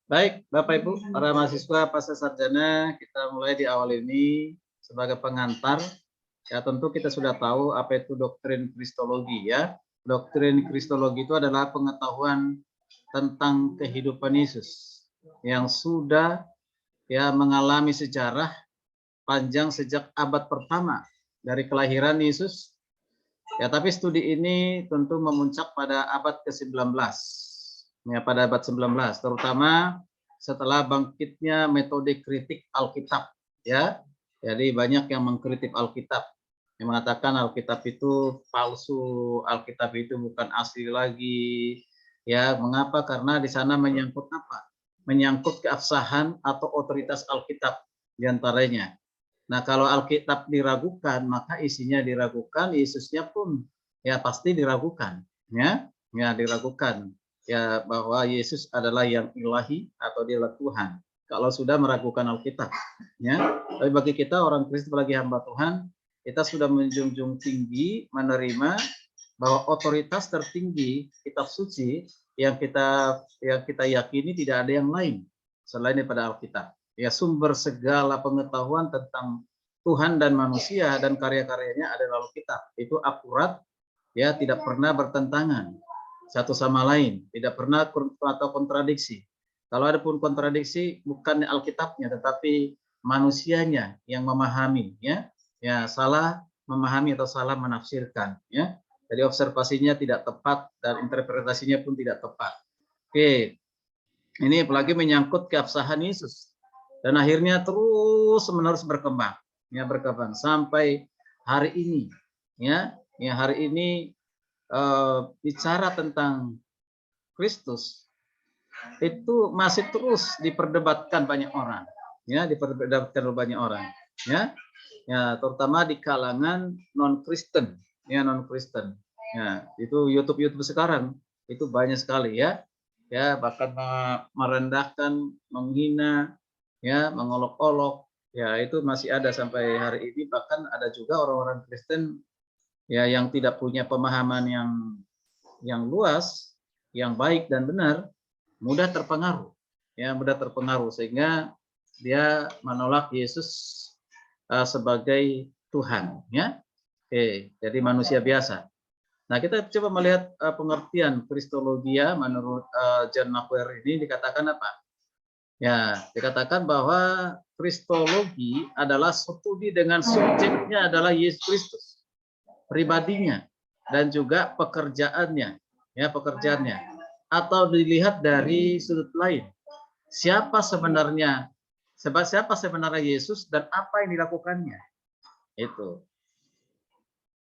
Baik, Bapak Ibu, para mahasiswa pasca sarjana, kita mulai di awal ini sebagai pengantar. Ya, tentu kita sudah tahu apa itu doktrin Kristologi ya. Doktrin Kristologi itu adalah pengetahuan tentang kehidupan Yesus yang sudah ya mengalami sejarah panjang sejak abad pertama dari kelahiran Yesus. Ya, tapi studi ini tentu memuncak pada abad ke-19. Ya, pada abad 19, terutama setelah bangkitnya metode kritik Alkitab, ya. Jadi banyak yang mengkritik Alkitab, yang mengatakan Alkitab itu palsu, Alkitab itu bukan asli lagi. Ya, mengapa? Karena di sana menyangkut apa? Menyangkut keabsahan atau otoritas Alkitab diantaranya. Nah, kalau Alkitab diragukan, maka isinya diragukan, Yesusnya pun ya pasti diragukan, ya, ya diragukan, ya bahwa Yesus adalah yang ilahi atau dia adalah Tuhan. Kalau sudah meragukan Alkitab, ya. Tapi bagi kita orang Kristen lagi hamba Tuhan, kita sudah menjunjung tinggi menerima bahwa otoritas tertinggi kitab suci yang kita yakini tidak ada yang lain selain daripada Alkitab. Ya, sumber segala pengetahuan tentang Tuhan dan manusia dan karya-karyanya adalah Alkitab. Itu akurat, ya, tidak pernah bertentangan satu sama lain, tidak pernah atau kontradiksi. Kalau ada pun kontradiksi, bukan Alkitabnya, tetapi manusianya yang memahami, ya, ya salah memahami atau salah menafsirkan, ya. Jadi observasinya tidak tepat dan interpretasinya pun tidak tepat. Oke, ini apalagi menyangkut keabsahan Yesus dan akhirnya terus menerus berkembang, ya berkembang sampai hari ini, ya, ya hari ini bicara tentang Kristus itu masih terus diperdebatkan banyak orang, ya diperdebatkan oleh banyak orang, ya, ya terutama di kalangan non Kristen, ya non Kristen, ya itu YouTube sekarang itu banyak sekali ya, ya bahkan merendahkan, menghina, ya mengolok-olok, ya itu masih ada sampai hari ini, bahkan ada juga orang-orang Kristen ya yang tidak punya pemahaman yang luas, yang baik dan benar, mudah terpengaruh, ya mudah terpengaruh sehingga dia menolak Yesus sebagai Tuhan, ya. Oke, jadi manusia biasa. Nah, kita coba melihat pengertian Kristologia menurut John Maxwell ini dikatakan apa? Ya, dikatakan bahwa Kristologi adalah studi dengan subjeknya adalah Yesus Kristus, pribadinya dan juga pekerjaannya, ya pekerjaannya. Atau dilihat dari sudut lain, siapa sebenarnya Yesus dan apa yang dilakukannya. Itu.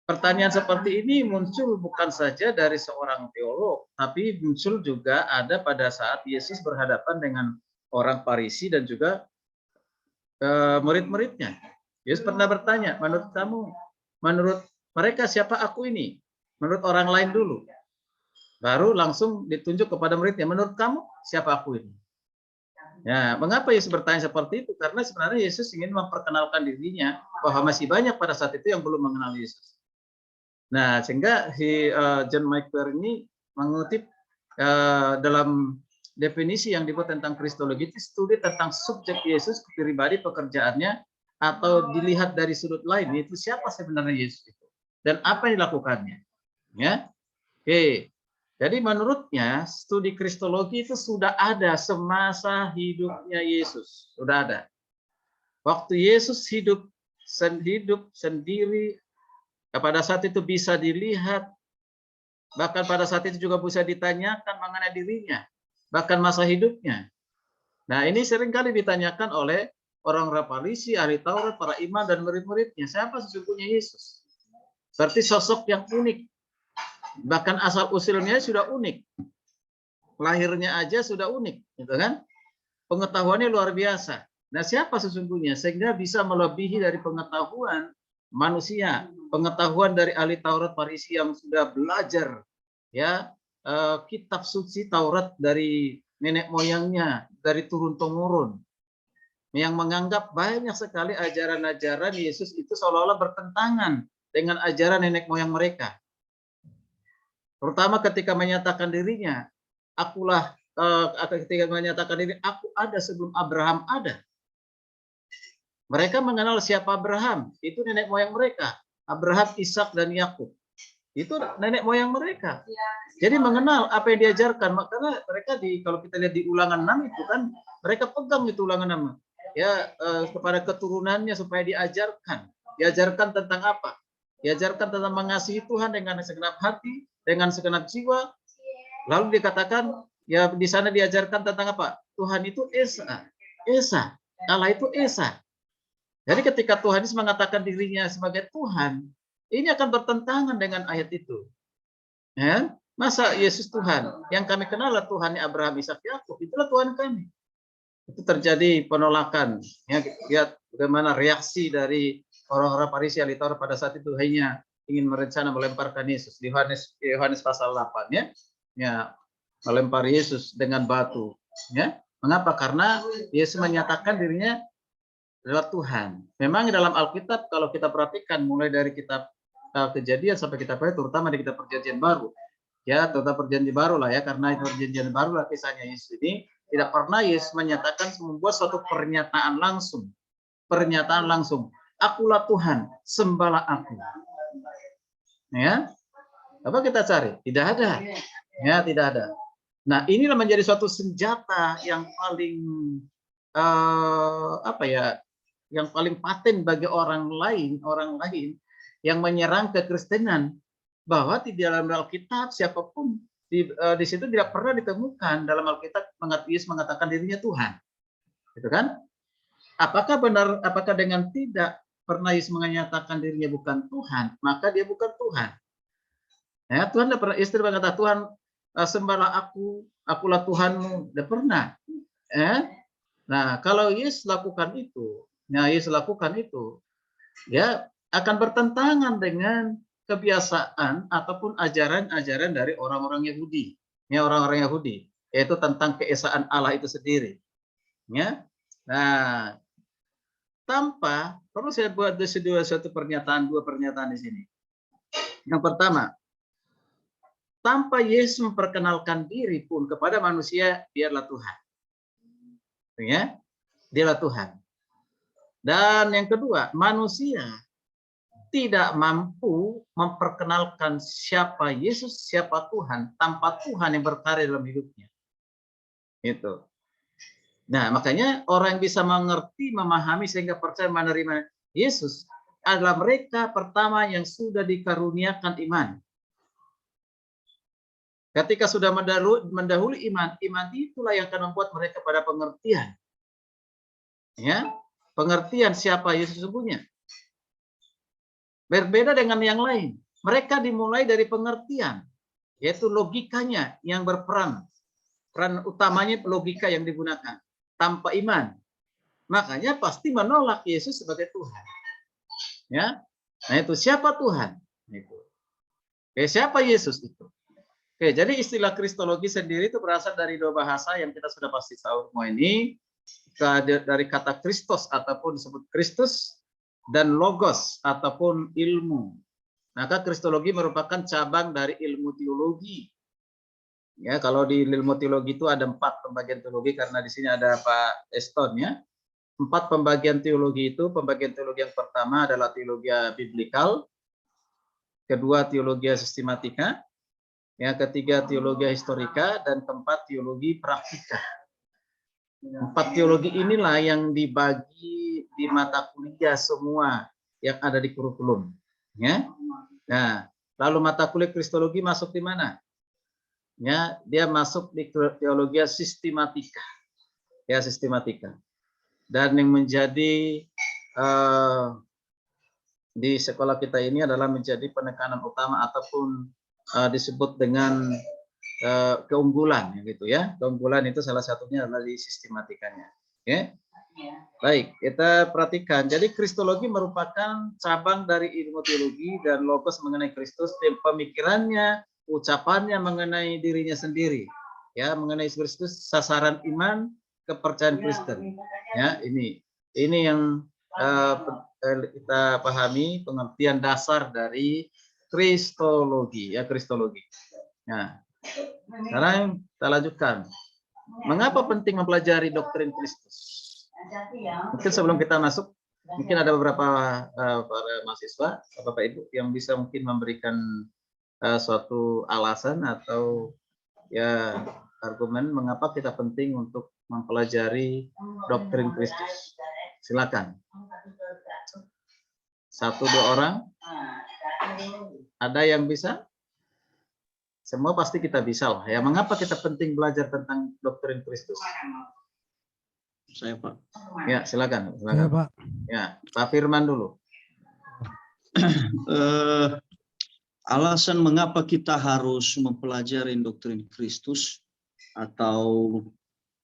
Pertanyaan seperti ini muncul bukan saja dari seorang teolog, tapi muncul juga ada pada saat Yesus berhadapan dengan orang Farisi dan juga murid-muridnya. Yesus pernah bertanya, menurut mereka siapa aku ini? Menurut orang lain dulu. Baru langsung ditunjuk kepada muridnya, menurut kamu siapa aku ini? Ya, mengapa Yesus bertanya seperti itu? Karena sebenarnya Yesus ingin memperkenalkan dirinya bahwa masih banyak pada saat itu yang belum mengenal Yesus. Nah, sehingga si John Maxwell ini mengutip dalam definisi yang dibuat tentang Kristologi itu studi tentang subjek Yesus, pribadi, pekerjaannya, atau dilihat dari sudut lain itu siapa sebenarnya Yesus itu dan apa yang dilakukannya. Ya, oke. Jadi menurutnya studi Kristologi itu sudah ada semasa hidupnya Yesus, sudah ada. Waktu Yesus hidup sendiri, pada saat itu bisa dilihat, bahkan pada saat itu juga bisa ditanyakan mengenai dirinya, bahkan masa hidupnya. Nah, ini seringkali ditanyakan oleh orang-orang Farisi, ahli Taurat, para imam dan murid-muridnya, siapa sesungguhnya Yesus? Berarti sosok yang unik. Bahkan asal usulnya sudah unik. Lahirnya aja sudah unik, gitu kan? Pengetahuannya luar biasa. Nah, siapa sesungguhnya sehingga bisa melebihi dari pengetahuan manusia, pengetahuan dari ahli Taurat Farisi yang sudah belajar ya kitab suci Taurat dari nenek moyangnya, dari turun temurun, yang menganggap banyak sekali ajaran-ajaran Yesus itu seolah-olah bertentangan dengan ajaran nenek moyang mereka. Terutama ketika menyatakan dirinya, akulah ketika menyatakan diri, aku ada sebelum Abraham ada. Mereka mengenal siapa Abraham, itu nenek moyang mereka. Abraham, Ishak, dan Yakub. Itu nenek moyang mereka. Jadi mengenal apa yang diajarkan. Makanya mereka kalau kita lihat di Ulangan 6 itu kan, mereka pegang itu Ulangan 6. Ya, kepada keturunannya supaya diajarkan. Diajarkan tentang apa? Diajarkan tentang mengasihi Tuhan dengan segenap hati, dengan segenap jiwa. Lalu dikatakan, ya di sana diajarkan tentang apa? Tuhan itu Esa. Esa. Allah itu Esa. Jadi ketika Tuhan Yesus mengatakan dirinya sebagai Tuhan, ini akan bertentangan dengan ayat itu. Ya? Masa Yesus Tuhan? Yang kami kenal adalah Tuhannya Abraham, Ishak, Yakub. Itulah Tuhan kami. Itu terjadi penolakan. Ya, lihat bagaimana reaksi dari orang-orang Farisi ahli Taurat pada saat itu hanya ingin merencana melemparkan Yesus. Di Yohanes pasal 8 ya. Ya, melempar Yesus dengan batu. Ya. Mengapa? Karena Yesus menyatakan dirinya adalah Tuhan. Memang dalam Alkitab kalau kita perhatikan mulai dari kitab Kejadian sampai kitab terutama di kitab Perjanjian Baru. Ya, terutama Perjanjian Baru lah ya, karena itu Perjanjian Baru lah kisahnya Yesus ini tidak pernah Yesus menyatakan membuat suatu pernyataan langsung. Pernyataan langsung. Akulah Tuhan, sembahlah aku. Ya. Apa kita cari? Tidak ada. Ya, tidak ada. Nah, inilah menjadi suatu senjata yang paling yang paling paten bagi orang lain yang menyerang kekristenan, bahwa di dalam Alkitab siapapun di situ tidak pernah ditemukan dalam Alkitab Yesus mengatakan dirinya Tuhan, gitu kan? Apakah benar? Apakah dengan tidak pernah Yesus menyatakan dirinya bukan Tuhan, maka dia bukan Tuhan? Ya, Tuhan tidak pernah istri berkata, Tuhan sembahlah aku, akulah Tuhanmu, tidak pernah. Nah, kalau Yesus lakukan itu, ya akan bertentangan dengan kebiasaan ataupun ajaran-ajaran dari orang-orang Yahudi. Ya, orang-orang Yahudi, yaitu tentang keesaan Allah itu sendiri. Ya. Nah, perlu saya buat dua pernyataan di sini. Yang pertama, tanpa Yesus memperkenalkan diri pun kepada manusia, dia adalah Tuhan. Ya, dialah Tuhan. Dan yang kedua, manusia tidak mampu memperkenalkan siapa Yesus, siapa Tuhan tanpa Tuhan yang berkarya dalam hidupnya. Itu. Nah, makanya orang yang bisa mengerti, memahami sehingga percaya menerima Yesus adalah mereka pertama yang sudah dikaruniakan iman. Ketika sudah mendahului iman itulah yang akan membuat mereka pada pengertian. Ya, pengertian siapa Yesus sesungguhnya. Berbeda dengan yang lain. Mereka dimulai dari pengertian, yaitu logikanya yang berperan. Peran utamanya logika yang digunakan. Tanpa iman, makanya pasti menolak Yesus sebagai Tuhan. Ya, nah itu siapa Tuhan? Itu. Oke, siapa Yesus itu? Oke, jadi istilah kristologi sendiri itu berasal dari dua bahasa yang kita sudah pasti tahu semua ini. Dari kata Kristos ataupun disebut Kristus, dan logos ataupun ilmu. Maka kristologi merupakan cabang dari ilmu teologi. Ya, kalau di ilmu teologi itu ada 4 pembagian teologi, karena di sini ada Pak Eston ya. 4 pembagian teologi itu, pembagian teologi yang pertama adalah teologi biblikal, kedua teologi sistematika, yang ketiga teologi historika, dan keempat teologi praktika. 4 teologi inilah yang dibagi di mata kuliah semua yang ada di kurikulum. Ya. Nah, lalu mata kuliah kristologi masuk di mana? Ya, dia masuk di teologi sistematika. Ya, sistematika. Dan yang menjadi di sekolah kita ini adalah menjadi penekanan utama ataupun disebut dengan keunggulan gitu ya. Keunggulan itu salah satunya adalah di sistematikanya. Oke. Baik, kita perhatikan. Jadi kristologi merupakan cabang dari ilmu teologi dan logos mengenai Kristus, pemikirannya, ucapannya mengenai dirinya sendiri. Ya, mengenai Kristus, sasaran iman, kepercayaan Kristen. Ya, ini yang kita pahami pengertian dasar dari kristologi ya, kristologi. Nah, sekarang kita lanjutkan. Mengapa penting mempelajari doktrin Kristus? Mungkin sebelum kita masuk, mungkin ada beberapa para mahasiswa, Bapak Ibu yang bisa mungkin memberikan suatu alasan atau ya argumen mengapa kita penting untuk mempelajari doktrin Kristus. Silakan. 1-2 orang. Ada yang bisa? Semua pasti kita bisa lah. Ya, mengapa kita penting belajar tentang doktrin Kristus? Saya, Pak. Ya, silakan. Saya, Pak. Ya, Pak Firman dulu. Alasan mengapa kita harus mempelajari doktrin Kristus atau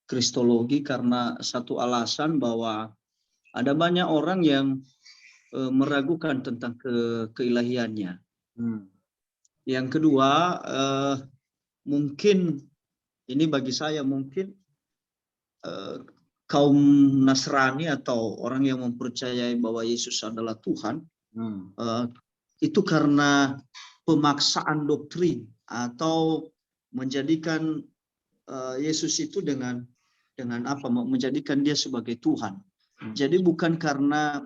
Kristologi, karena satu alasan bahwa ada banyak orang yang meragukan tentang keilahiannya. Yang kedua, mungkin ini bagi saya mungkin kaum Nasrani atau orang yang mempercayai bahwa Yesus adalah Tuhan, itu karena pemaksaan doktrin atau menjadikan Yesus itu dengan apa? Menjadikan dia sebagai Tuhan. Jadi bukan karena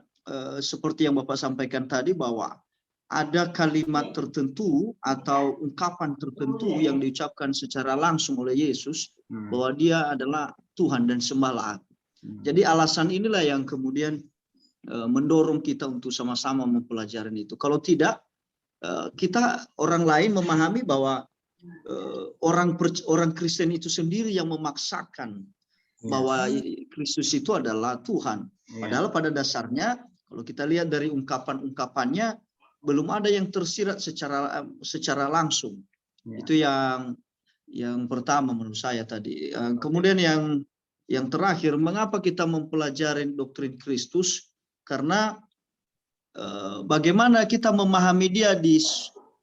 seperti yang Bapak sampaikan tadi bahwa ada kalimat tertentu atau ungkapan tertentu yang diucapkan secara langsung oleh Yesus bahwa dia adalah Tuhan dan sembahlah aku. Jadi alasan inilah yang kemudian mendorong kita untuk sama-sama mempelajari itu. Kalau tidak, kita orang lain memahami bahwa orang Kristen itu sendiri yang memaksakan bahwa Kristus itu adalah Tuhan. Padahal pada dasarnya kalau kita lihat dari ungkapan-ungkapannya belum ada yang tersirat secara langsung. Itu yang pertama menurut saya tadi. Kemudian yang terakhir, mengapa kita mempelajari doktrin Kristus? Karena bagaimana kita memahami dia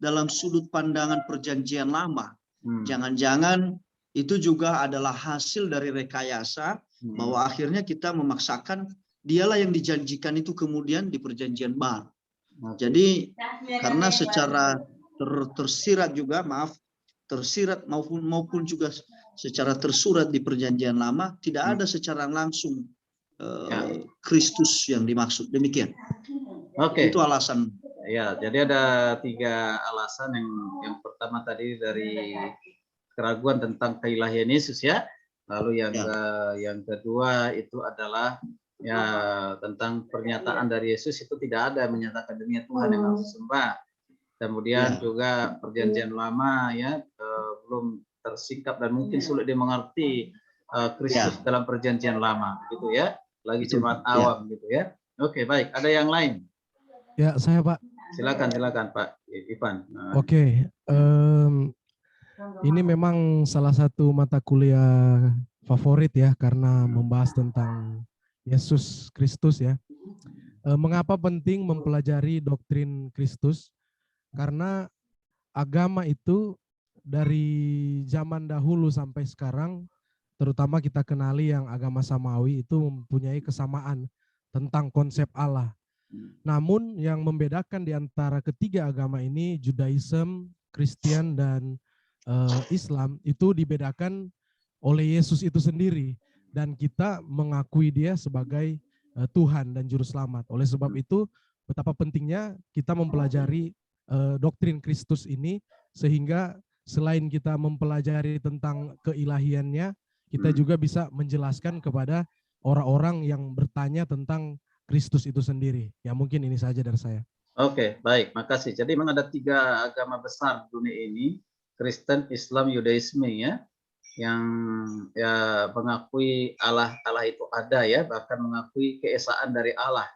dalam sudut pandangan perjanjian lama. Jangan-jangan itu juga adalah hasil dari rekayasa bahwa akhirnya kita memaksakan dialah yang dijanjikan itu kemudian di perjanjian baru. Jadi karena secara tersirat juga, tersirat maupun juga secara tersurat di perjanjian lama, tidak ada secara langsung Kristus yang dimaksud. Demikian. Oke. Itu alasan. Ya, jadi ada 3 alasan. Yang pertama tadi dari keraguan tentang keilahian Yesus ya. Lalu yang kedua itu adalah ya tentang pernyataan dari Yesus itu tidak ada menyatakan dirinya Tuhan yang harus disembah. Kemudian juga perjanjian lama ya belum tersingkap dan mungkin sulit dimengerti Kristus dalam perjanjian lama gitu ya. Lagi jemaat awam gitu ya. Oke, baik. Ada yang lain? Ya, saya, Pak. Silakan Pak Ivan. Oke. Ini memang salah satu mata kuliah favorit ya, karena membahas tentang Yesus Kristus ya. Mengapa penting mempelajari doktrin Kristus? Karena agama itu dari zaman dahulu sampai sekarang, terutama kita kenali yang agama Samawi itu mempunyai kesamaan tentang konsep Allah. Namun yang membedakan di antara ketiga agama ini, Judaism, Kristen, dan Islam, itu dibedakan oleh Yesus itu sendiri. Dan kita mengakui dia sebagai Tuhan dan Juru Selamat. Oleh sebab itu, betapa pentingnya kita mempelajari doktrin Kristus ini, sehingga selain kita mempelajari tentang keilahiannya, kita juga bisa menjelaskan kepada orang-orang yang bertanya tentang Kristus itu sendiri. Ya, mungkin ini saja dari saya. Oke, baik, makasih. Jadi memang ada 3 agama besar dunia ini, Kristen, Islam, Yudaisme ya, yang ya mengakui Allah itu ada ya, bahkan mengakui keesaan dari Allah.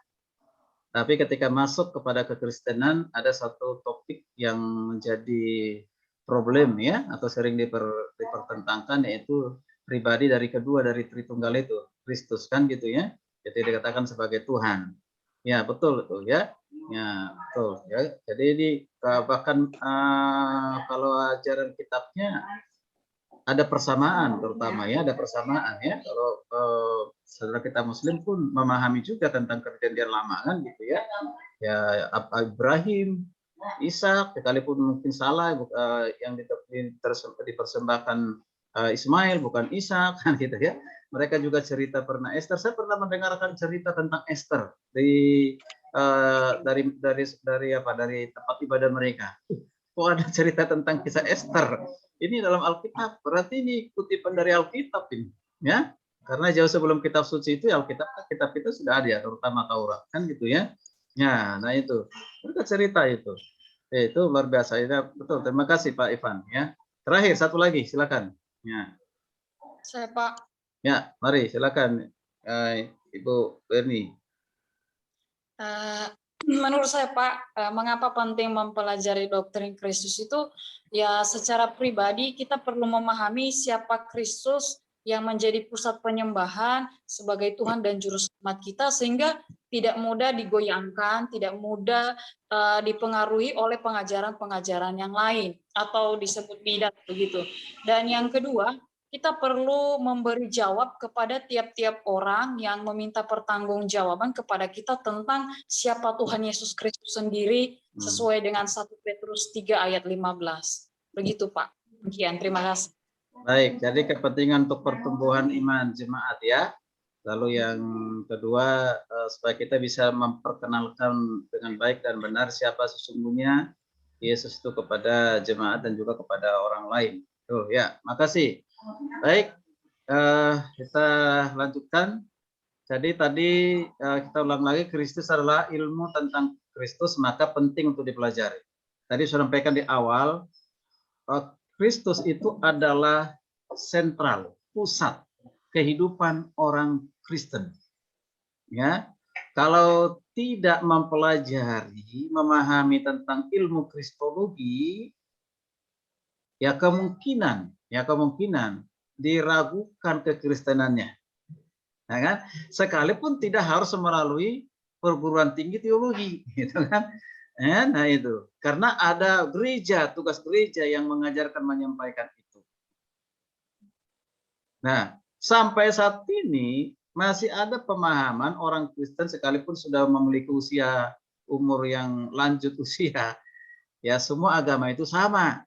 Tapi ketika masuk kepada kekristenan, ada satu topik yang menjadi problem ya, atau sering dipertentangkan, yaitu pribadi dari kedua dari Tritunggal itu, Kristus kan gitu ya. Jadi dikatakan sebagai Tuhan. Ya, betul ya. Ya, betul ya. Jadi ini bahkan kalau ajaran kitabnya ada persamaan, terutama ya, ada persamaan ya. Kalau saudara kita Muslim pun memahami juga tentang perjanjian lama kan gitu ya. Ya, Ibrahim, Ishak, sekalipun mungkin salah yang dipersembahkan Ismail, bukan Ishak, kan gitu ya. Mereka juga cerita pernah Esther. Saya pernah mendengarkan cerita tentang Esther dari tempat ibadah mereka. Kok ada cerita tentang kisah Esther? Ini dalam Alkitab. Berarti ini kutipan dari Alkitab ini, ya. Karena jauh sebelum kitab suci itu Alkitab, kitab kita sudah ada ya, terutama Taurat, kan gitu ya. Ya, nah itu. Mereka cerita itu. Itu luar biasa. Ya, betul. Terima kasih Pak Ivan, ya. Terakhir satu lagi, silakan. Ya. Saya Pak. Ya, mari silakan Ibu Berni. Menurut saya Pak, mengapa penting mempelajari doktrin Kristus itu? Ya secara pribadi kita perlu memahami siapa Kristus yang menjadi pusat penyembahan sebagai Tuhan dan Juru Selamat kita, sehingga tidak mudah digoyangkan, tidak mudah dipengaruhi oleh pengajaran-pengajaran yang lain atau disebut bidat begitu. Dan yang kedua, kita perlu memberi jawab kepada tiap-tiap orang yang meminta pertanggungjawaban kepada kita tentang siapa Tuhan Yesus Kristus sendiri sesuai dengan 1 Petrus 3 ayat 15. Begitu Pak. Sekian, terima kasih. Baik, jadi kepentingan untuk pertumbuhan iman jemaat ya. Lalu yang kedua, supaya kita bisa memperkenalkan dengan baik dan benar siapa sesungguhnya Yesus itu kepada jemaat dan juga kepada orang lain. Tuh ya, makasih. Baik, kita lanjutkan. Jadi tadi kita ulang lagi, Kristus adalah ilmu tentang Kristus, maka penting untuk dipelajari. Tadi sudah sampaikan di awal, Kristus itu adalah sentral, pusat kehidupan orang Kristen. Ya, kalau tidak mempelajari, memahami tentang ilmu kristologi, ya kemungkinan diragukan kekristenannya. Ya kan? Sekalipun tidak harus melalui perguruan tinggi teologi, gitu kan? Nah itu, karena ada gereja, tugas gereja yang mengajarkan menyampaikan itu. Nah, sampai saat ini masih ada pemahaman orang Kristen sekalipun sudah memiliki umur yang lanjut usia, ya semua agama itu sama,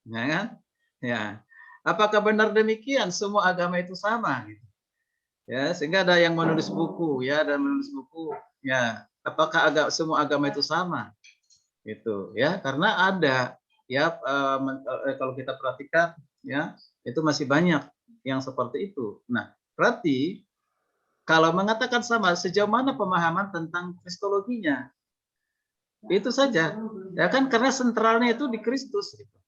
ya kan? Ya, apakah benar demikian? Semua agama itu sama, gitu. Ya, sehingga ada yang menulis buku, ya, dan menulis buku, ya, apakah semua agama itu sama? Gitu, ya, karena ada, ya, kalau kita perhatikan, ya, itu masih banyak yang seperti itu. Nah, berarti kalau mengatakan sama, sejauh mana pemahaman tentang kristologinya? Itu saja, ya kan, karena sentralnya itu di Kristus, gitu.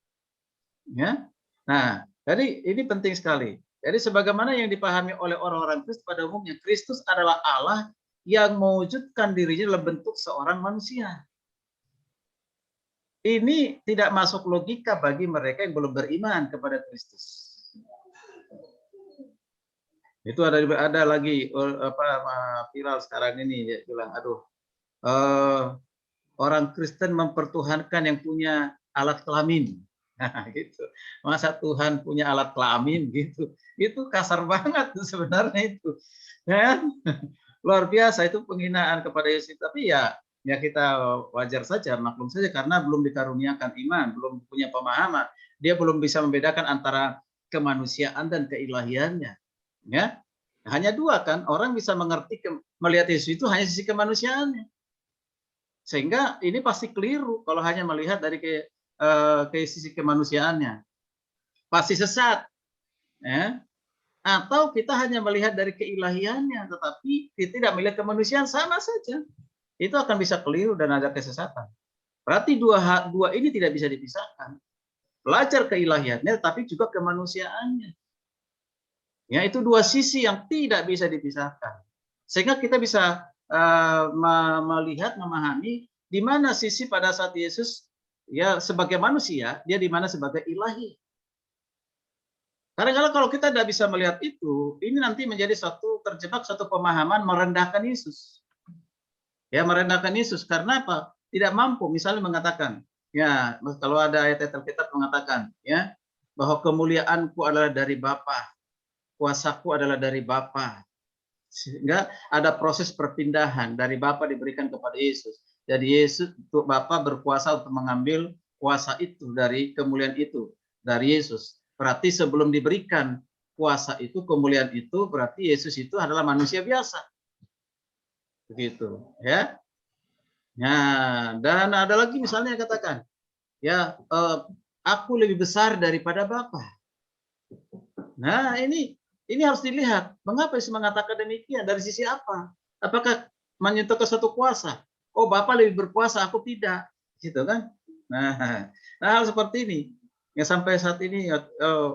Ya. Nah, jadi ini penting sekali. Jadi sebagaimana yang dipahami oleh orang-orang Kristen pada umumnya, Kristus adalah Allah yang mewujudkan dirinya dalam bentuk seorang manusia. Ini tidak masuk logika bagi mereka yang belum beriman kepada Kristus. Itu ada lagi viral sekarang ini, dia bilang, orang Kristen mempertuhankan yang punya alat kelamin. Nah, gitu. Masa Tuhan punya alat kelamin gitu? Itu kasar banget sebenarnya itu. Ya, luar biasa itu penghinaan kepada Yesus. Tapi ya kita wajar saja, maklum saja karena belum dikaruniakan iman, belum punya pemahaman. Dia belum bisa membedakan antara kemanusiaan dan keilahiannya. Ya, hanya dua kan, orang bisa mengerti melihat Yesus itu hanya sisi kemanusiaannya. Sehingga ini pasti keliru kalau hanya melihat dari ke sisi kemanusiaannya, pasti sesat, ya. Atau kita hanya melihat dari keilahiannya, tetapi kita tidak melihat kemanusiaan, sama saja. Itu akan bisa keliru dan ada kesesatan. Berarti dua ini tidak bisa dipisahkan. Belajar keilahiannya, tapi juga kemanusiaannya. Ya, itu dua sisi yang tidak bisa dipisahkan. Sehingga kita bisa melihat, memahami di mana sisi pada saat Yesus ya sebagai manusia, dia di mana sebagai ilahi. Karena kalau kita tidak bisa melihat itu, ini nanti menjadi terjebak satu pemahaman merendahkan Yesus. Ya, merendahkan Yesus karena apa? Tidak mampu, misalnya mengatakan, ya kalau ada ayat Alkitab mengatakan, ya bahwa kemuliaanku adalah dari Bapa, kuasaku adalah dari Bapa. Sehingga ada proses perpindahan dari Bapa diberikan kepada Yesus. Jadi Yesus, Bapa berkuasa untuk mengambil kuasa itu dari kemuliaan itu dari Yesus. Berarti sebelum diberikan kuasa itu, kemuliaan itu, berarti Yesus itu adalah manusia biasa. Begitu, ya. Nah, dan ada lagi misalnya katakan, ya, aku lebih besar daripada Bapa. Nah, ini harus dilihat. Mengapa Yesus mengatakan demikian? Dari sisi apa? Apakah menyentuh ke suatu kuasa? Oh, Bapa lebih berkuasa, aku tidak. Gitu kan? Nah, hal seperti ini yang sampai saat ini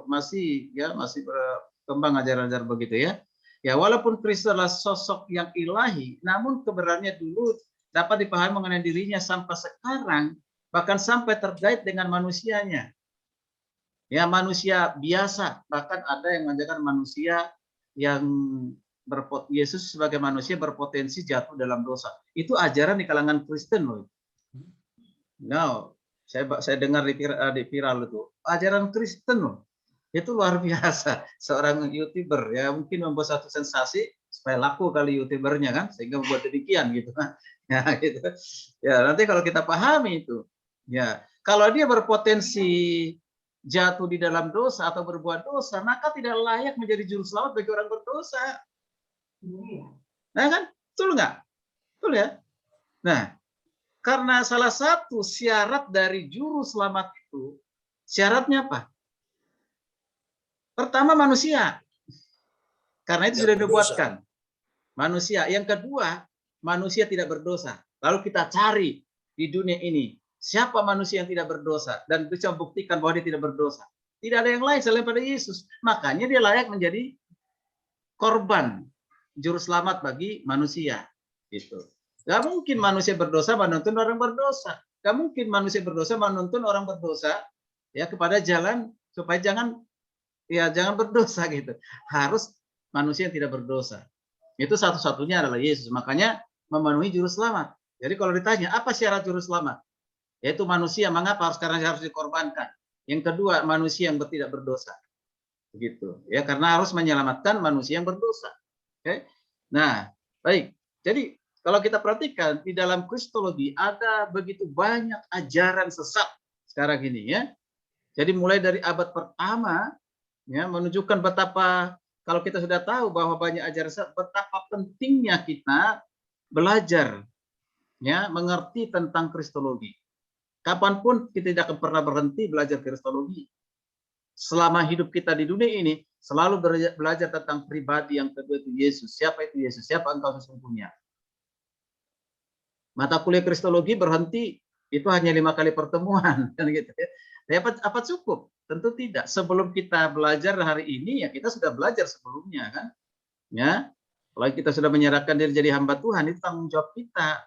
masih berkembang ajaran-ajaran begitu ya. Ya, walaupun Kristus adalah sosok yang ilahi, namun kebenarannya dulu dapat dipahami mengenai dirinya sampai sekarang, bahkan sampai terkait dengan manusianya. Ya, manusia biasa, bahkan ada yang mengajarkan manusia yang Yesus sebagai manusia berpotensi jatuh dalam dosa. Itu ajaran di kalangan Kristen loh. Nah, saya dengar di viral itu ajaran Kristen loh. Itu luar biasa. Seorang YouTuber ya mungkin membuat satu sensasi supaya laku kali YouTubernya kan, sehingga membuat demikian gitu kan. Ya, gitu. Ya, nanti kalau kita pahami itu, ya, kalau dia berpotensi jatuh di dalam dosa atau berbuat dosa, maka tidak layak menjadi juru selamat bagi orang berdosa. Nah kan, betul nggak? Betul ya? Nah, karena salah satu syarat dari juru selamat itu, syaratnya apa? Pertama manusia. Karena itu sudah dibuatkan. Manusia. Yang kedua, manusia tidak berdosa. Lalu kita cari di dunia ini, siapa manusia yang tidak berdosa dan bisa membuktikan bahwa dia tidak berdosa? Tidak ada yang lain selain pada Yesus. Makanya dia layak menjadi korban juru selamat bagi manusia. Gitu. Gak mungkin manusia berdosa menuntun orang berdosa. Gak mungkin manusia berdosa menuntun orang berdosa ya kepada jalan supaya jangan berdosa gitu. Harus manusia yang tidak berdosa. Itu satu-satunya adalah Yesus. Makanya memenuhi juru selamat. Jadi kalau ditanya apa syarat juru selamat? Yaitu manusia. Mengapa karena harus dikorbankan? Yang kedua, manusia yang tidak berdosa. Begitu. Ya, karena harus menyelamatkan manusia yang berdosa. Oke. Nah, baik. Jadi kalau kita perhatikan di dalam Kristologi ada begitu banyak ajaran sesat sekarang ini ya. Jadi mulai dari abad pertama ya menunjukkan betapa kalau kita sudah tahu bahwa banyak ajaran sesat, betapa pentingnya kita belajar ya mengerti tentang Kristologi. Kapanpun kita tidak akan pernah berhenti belajar Kristologi. Selama hidup kita di dunia ini selalu belajar tentang pribadi yang kedua itu Yesus. Siapa itu Yesus? Siapa engkau sesungguhnya? Mata kuliah Kristologi berhenti itu hanya 5 kali pertemuan kan gitu ya. Apa cukup? Tentu tidak. Sebelum kita belajar hari ini ya kita sudah belajar sebelumnya kan. Ya. Kalau kita sudah menyerahkan diri jadi hamba Tuhan itu tanggung jawab kita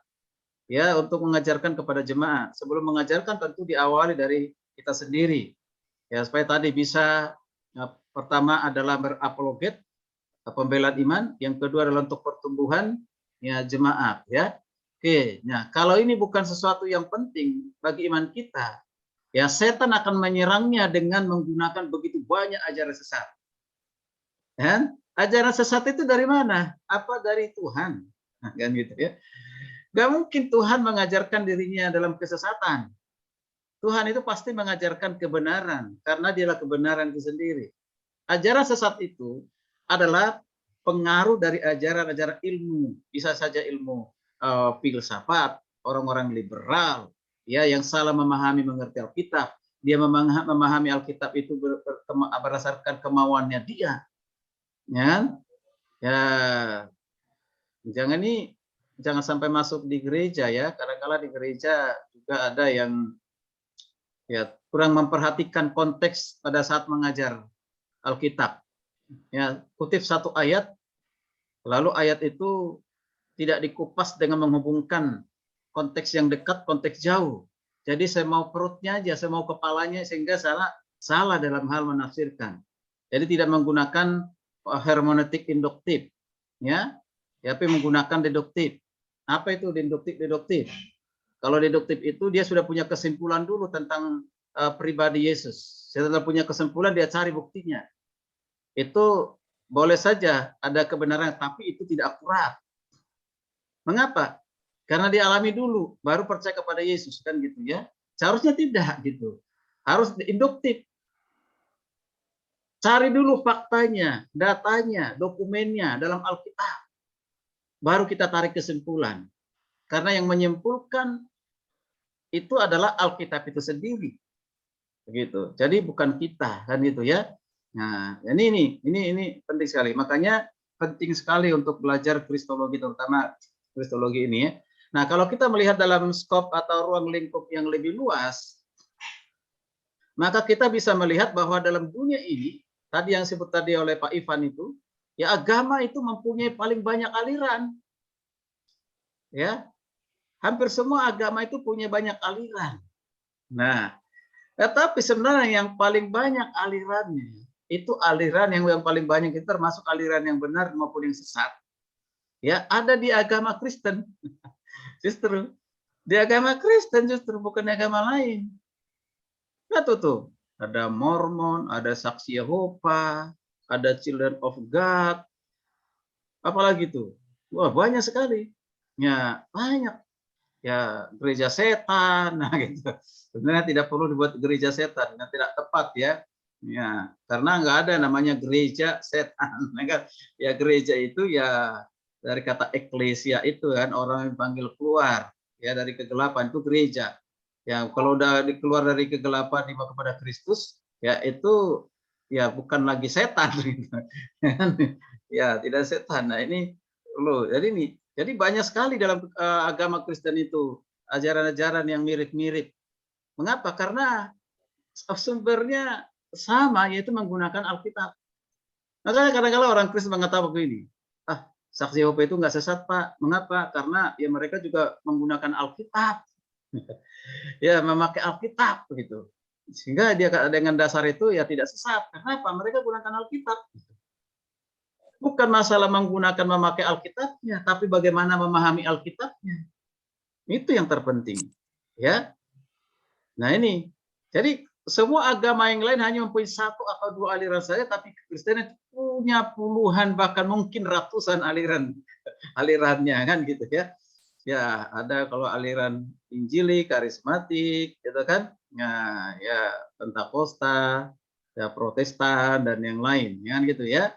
ya untuk mengajarkan kepada jemaat. Sebelum mengajarkan tentu diawali dari kita sendiri. Ya supaya tadi bisa pertama adalah berapologet, pembelaan iman, yang kedua adalah untuk pertumbuhan ya jemaat ya. Oke, nah kalau ini bukan sesuatu yang penting bagi iman kita, ya setan akan menyerangnya dengan menggunakan begitu banyak ajaran sesat. Dan ajaran sesat itu dari mana? Apa dari Tuhan? Nah, kan gitu ya. Gak mungkin Tuhan mengajarkan dirinya dalam kesesatan. Tuhan itu pasti mengajarkan kebenaran karena dialah kebenaran itu sendiri. Ajaran sesat itu adalah pengaruh dari ajaran-ajaran ilmu, bisa saja ilmu filsafat, orang-orang liberal, ya yang salah memahami mengerti Alkitab. Dia memahami Alkitab itu berdasarkan kemauannya dia. Ya, jangan sampai masuk di gereja ya. Kadang-kadang di gereja juga ada yang ya kurang memperhatikan konteks pada saat mengajar Alkitab. Ya, kutip satu ayat, lalu ayat itu tidak dikupas dengan menghubungkan konteks yang dekat, konteks jauh. Jadi saya mau perutnya aja, saya mau kepalanya sehingga salah dalam hal menafsirkan. Jadi tidak menggunakan hermeneutik induktif, ya, tapi menggunakan deduktif. Apa itu deduktif? Kalau deduktif itu dia sudah punya kesimpulan dulu tentang pribadi Yesus. Setelah punya kesimpulan dia cari buktinya. Itu boleh saja ada kebenaran, tapi itu tidak akurat. Mengapa? Karena dialami dulu, baru percaya kepada Yesus kan gitu ya. Seharusnya tidak gitu. Harus induktif. Cari dulu faktanya, datanya, dokumennya dalam Alkitab. Baru kita tarik kesimpulan. Karena yang menyimpulkan itu adalah Alkitab itu sendiri. Begitu. Jadi bukan kita, kan gitu ya. Nah, ini penting sekali. Makanya penting sekali untuk belajar kristologi, terutama kristologi ini ya. Nah, kalau kita melihat dalam skop atau ruang lingkup yang lebih luas, maka kita bisa melihat bahwa dalam dunia ini, tadi yang disebut tadi oleh Pak Ivan itu, ya agama itu mempunyai paling banyak aliran. Ya, hampir semua agama itu punya banyak aliran. Nah, tetapi sebenarnya yang paling banyak alirannya, itu aliran yang paling banyak itu termasuk aliran yang benar maupun yang sesat. Ya, ada di agama Kristen. Justru di agama Kristen justru bukan agama lain. Nah, tuh. Ada Mormon, ada Saksi Yehova, ada Children of God, apalagi tuh. Wah, banyak sekali. Ya, banyak. Ya, gereja setan, nah gitu. Sebenarnya tidak perlu dibuat gereja setan, yang tidak tepat ya. Ya, karena nggak ada namanya gereja setan. Ya, gereja itu ya dari kata eklesia itu kan, orang yang dipanggil keluar ya dari kegelapan, itu gereja. Ya, kalau udah keluar dari kegelapan dibawa kepada Kristus, ya itu ya bukan lagi setan gitu. Ya, tidak setan. Nah, ini loh. Jadi banyak sekali dalam agama Kristen itu ajaran-ajaran yang mirip-mirip. Mengapa? Karena sumbernya sama, yaitu menggunakan Alkitab. Makanya kadang-kadang orang Kristen mengatakan begini, Saksi Yehova itu nggak sesat, Pak. Mengapa? Karena ya mereka juga menggunakan Alkitab. Ya, memakai Alkitab begitu. Sehingga dia dengan dasar itu ya tidak sesat. Kenapa? Mereka gunakan Alkitab. Bukan masalah memakai Alkitabnya, tapi bagaimana memahami Alkitabnya. Itu yang terpenting. Ya. Nah, ini. Jadi semua agama yang lain hanya mempunyai satu atau dua aliran saja, tapi Kristen punya puluhan bahkan mungkin ratusan alirannya kan gitu ya. Ya, ada kalau aliran Injili, karismatik, gitu kan? Nah, ya Pentakosta, ya Protestan dan yang lain, kan gitu ya.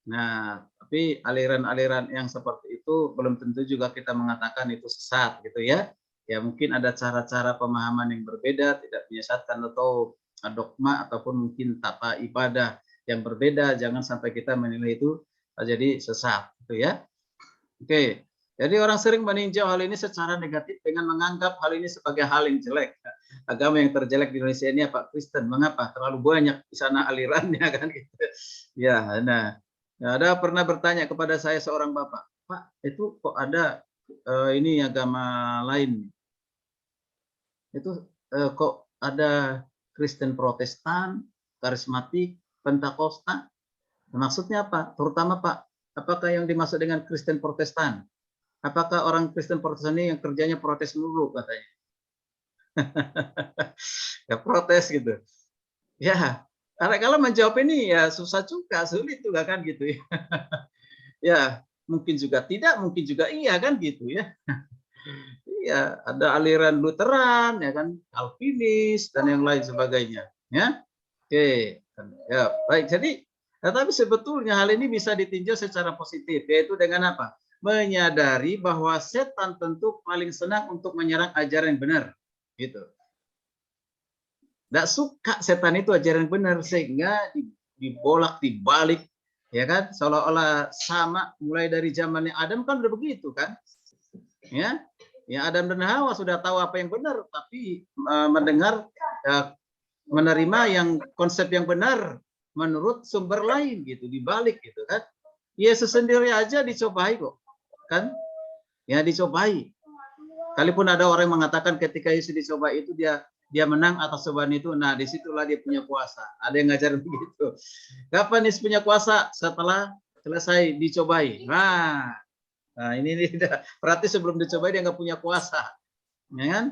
Nah, tapi aliran-aliran yang seperti itu belum tentu juga kita mengatakan itu sesat, gitu ya. Ya mungkin ada cara-cara pemahaman yang berbeda, tidak menyesatkan atau dogma ataupun mungkin tata ibadah yang berbeda. Jangan sampai kita menilai itu jadi sesat, gitu ya. Oke. Jadi orang sering meninjau hal ini secara negatif dengan menganggap hal ini sebagai hal yang jelek. Agama yang terjelek di Indonesia ini apa? Kristen. Mengapa? Terlalu banyak di sana alirannya kan gitu. Ya, nah, ada pernah bertanya kepada saya seorang bapak, Pak, itu kok ada ini agama lain? Itu kok ada Kristen Protestan, karismatik, Pentakosta? Maksudnya apa? Terutama Pak, apakah yang dimaksud dengan Kristen Protestan? Apakah orang Kristen Protestan ini yang kerjanya protes dulu katanya? Ya protes gitu. Ya, karena kalau menjawab ini ya susah juga, sulit juga kan gitu ya. Ya, mungkin juga tidak, mungkin juga iya kan gitu ya. Iya, ada aliran Lutheran ya kan, Calvinis dan yang lain sebagainya, ya. Oke. Ya, baik. Jadi, tetapi sebetulnya hal ini bisa ditinjau secara positif, yaitu dengan apa? Menyadari bahwa setan tentu paling senang untuk menyerang ajaran yang benar, gitu. Nggak suka setan itu ajaran yang benar, sehingga dibolak dibalik, ya kan? Seolah-olah sama mulai dari zamannya Adam kan udah begitu kan, ya. Ya Adam dan Hawa sudah tahu apa yang benar, tapi mendengar, menerima yang konsep yang benar menurut sumber lain gitu, dibalik gitu kan. Yesus sendiri aja dicobai kok. Kan? Ya dicobai. Kalaupun ada orang yang mengatakan ketika Yesus dicobai itu dia menang atas cobaan itu, nah disitulah dia punya kuasa. Ada yang ngajar begitu. Kapan Yesus punya kuasa? Setelah selesai dicobai. Nah ini berarti sebelum dicobai dia nggak punya kuasa. Ya kan?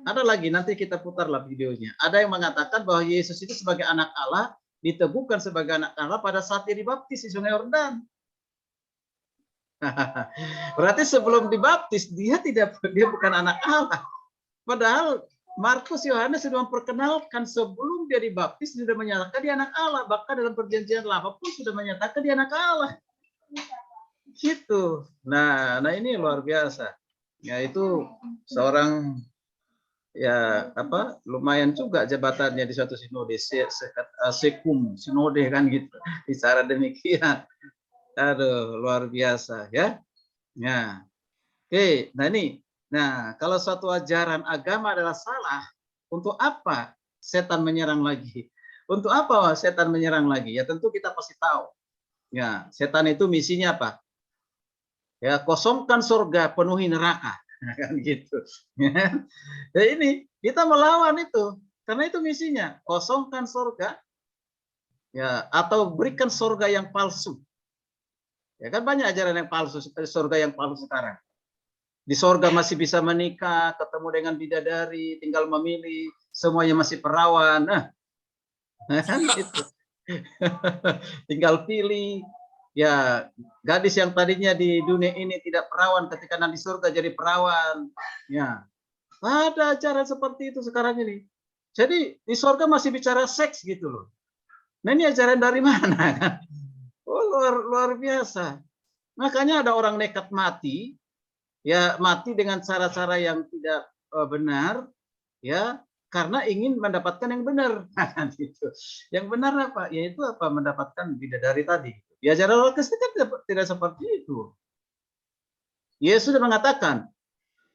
Ada lagi, nanti kita putarlah videonya. Ada yang mengatakan bahwa Yesus itu sebagai anak Allah diteguhkan sebagai anak Allah pada saat dia dibaptis di Sungai Yordan. Berarti sebelum dibaptis dia bukan anak Allah. Padahal Markus Yohanes sudah memperkenalkan sebelum dia dibaptis sudah menyatakan dia anak Allah, bahkan dalam perjanjian lama pun sudah menyatakan dia anak Allah. Gitu. Nah ini luar biasa. Ya itu seorang ya lumayan juga jabatannya di suatu sinode, sekum sinode kan gitu. Bicara demikian. Aduh, luar biasa ya. Ya. Oke, nah kalau suatu ajaran agama adalah salah, untuk apa setan menyerang lagi? Untuk apa setan menyerang lagi? Ya tentu kita pasti tahu. Ya, setan itu misinya apa? Ya, kosongkan surga, penuhi neraka. Kan gitu. Ya ini kita melawan itu, karena itu misinya, kosongkan surga, ya atau berikan surga yang palsu. Ya kan banyak ajaran yang palsu, surga yang palsu sekarang. Di surga masih bisa menikah, ketemu dengan bidadari, tinggal memilih, semuanya masih perawan. Nah, kan itu. Tinggal pilih. Ya, gadis yang tadinya di dunia ini tidak perawan, ketika nanti surga jadi perawan. Ya, ada ajaran seperti itu sekarang ini. Jadi di surga masih bicara seks gitu loh. Nah ini ajaran dari mana? Oh, luar biasa. Makanya ada orang nekat mati. Ya mati dengan cara-cara yang tidak benar, ya karena ingin mendapatkan yang benar. Gitu. Yang benar apa? Yaitu apa? Mendapatkan bidadari tadi. Ya ajaran orang Kristen kan tidak seperti itu. Yesus sudah mengatakan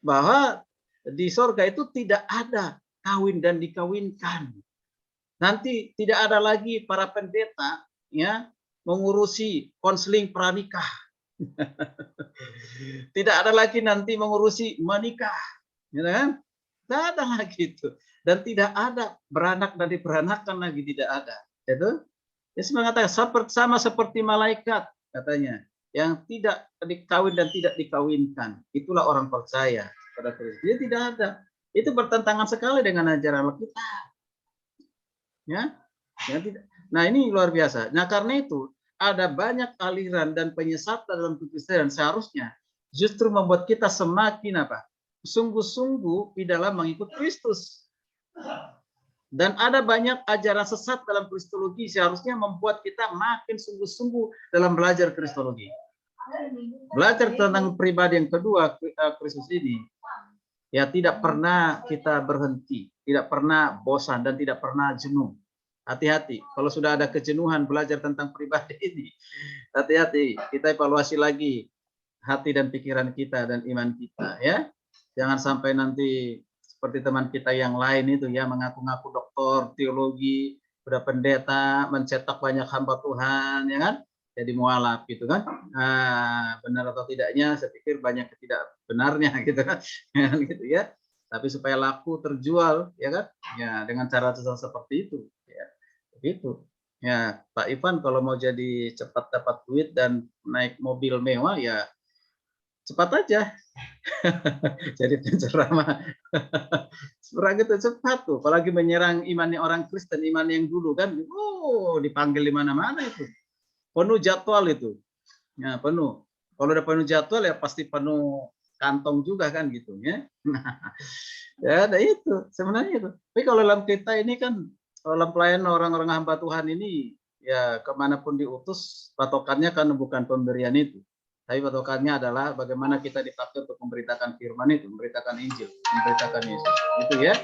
bahwa di sorga itu tidak ada kawin dan dikawinkan. Nanti tidak ada lagi para pendeta ya mengurusi konseling pranikah. Tidak ada lagi nanti mengurusi menikah, ya kan? Tidak ada lagi itu. Dan tidak ada beranak dan diperanakan lagi, tidak ada. Itu Yesus mengatakan sama seperti malaikat katanya, yang tidak dikawin dan tidak dikawinkan. Itulah orang percaya pada Kristus. Dia tidak ada. Itu bertentangan sekali dengan ajaran Alkitab. Ya, tidak. Nah ini luar biasa. Nah karena itu ada banyak aliran dan penyesatan dalam kekristenan seharusnya justru membuat kita semakin sungguh-sungguh di dalam mengikut Kristus. Dan ada banyak ajaran sesat dalam kristologi seharusnya membuat kita makin sungguh-sungguh dalam belajar kristologi. Belajar tentang pribadi yang kedua Kristus ini, ya tidak pernah kita berhenti, tidak pernah bosan dan tidak pernah jenuh. Hati-hati, kalau sudah ada kejenuhan belajar tentang pribadi ini, hati-hati, kita evaluasi lagi hati dan pikiran kita dan iman kita, ya. Jangan sampai nanti seperti teman kita yang lain itu ya, mengaku-ngaku doktor teologi, udah pendeta, mencetak banyak hamba Tuhan, ya kan? Jadi mualaf gitu kan. Nah, benar atau tidaknya, saya pikir banyak ketidakbenarnya gitu kan. Gitu ya. Tapi supaya laku terjual, ya kan? Ya, dengan cara seperti itu, ya. Begitu. Ya, Pak Ivan kalau mau jadi cepat dapat duit dan naik mobil mewah ya cepat aja. Jadi penceramah. Seperti itu cepat tuh, apalagi menyerang imannya orang Kristen, iman yang dulu kan. Oh, dipanggil di mana-mana itu. Penuh jadwal itu. Ya, penuh. Kalau udah penuh jadwal ya pasti penuh kantong juga kan gitu ya. Ya, ada itu sebenarnya itu. Tapi kalau dalam kita ini kan dalam pelayanan orang-orang hamba Tuhan ini ya kemanapun diutus patokannya kan bukan pemberian itu, tapi patokannya adalah bagaimana kita dipakai untuk memberitakan firman itu, memberitakan Injil, memberitakan Yesus, gitu ya.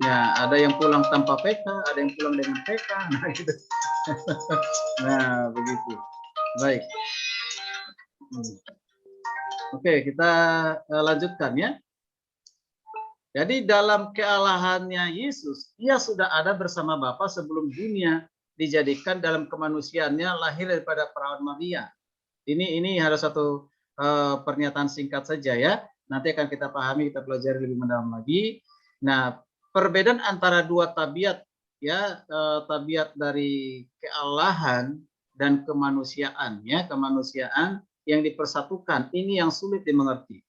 Ya ada yang pulang tanpa PK, ada yang pulang dengan PK, nah gitu. Nah begitu. Baik. Oke, kita lanjutkan ya. Jadi dalam kealahannya Yesus, ia sudah ada bersama Bapa sebelum dunia dijadikan dalam kemanusiaannya lahir daripada perawan Maria. Ini harus satu pernyataan singkat saja ya. Nanti akan kita pahami, kita pelajari lebih mendalam lagi. Nah, perbedaan antara dua tabiat ya, tabiat dari kealahan dan kemanusiaan ya, kemanusiaan yang dipersatukan. Ini yang sulit dimengerti.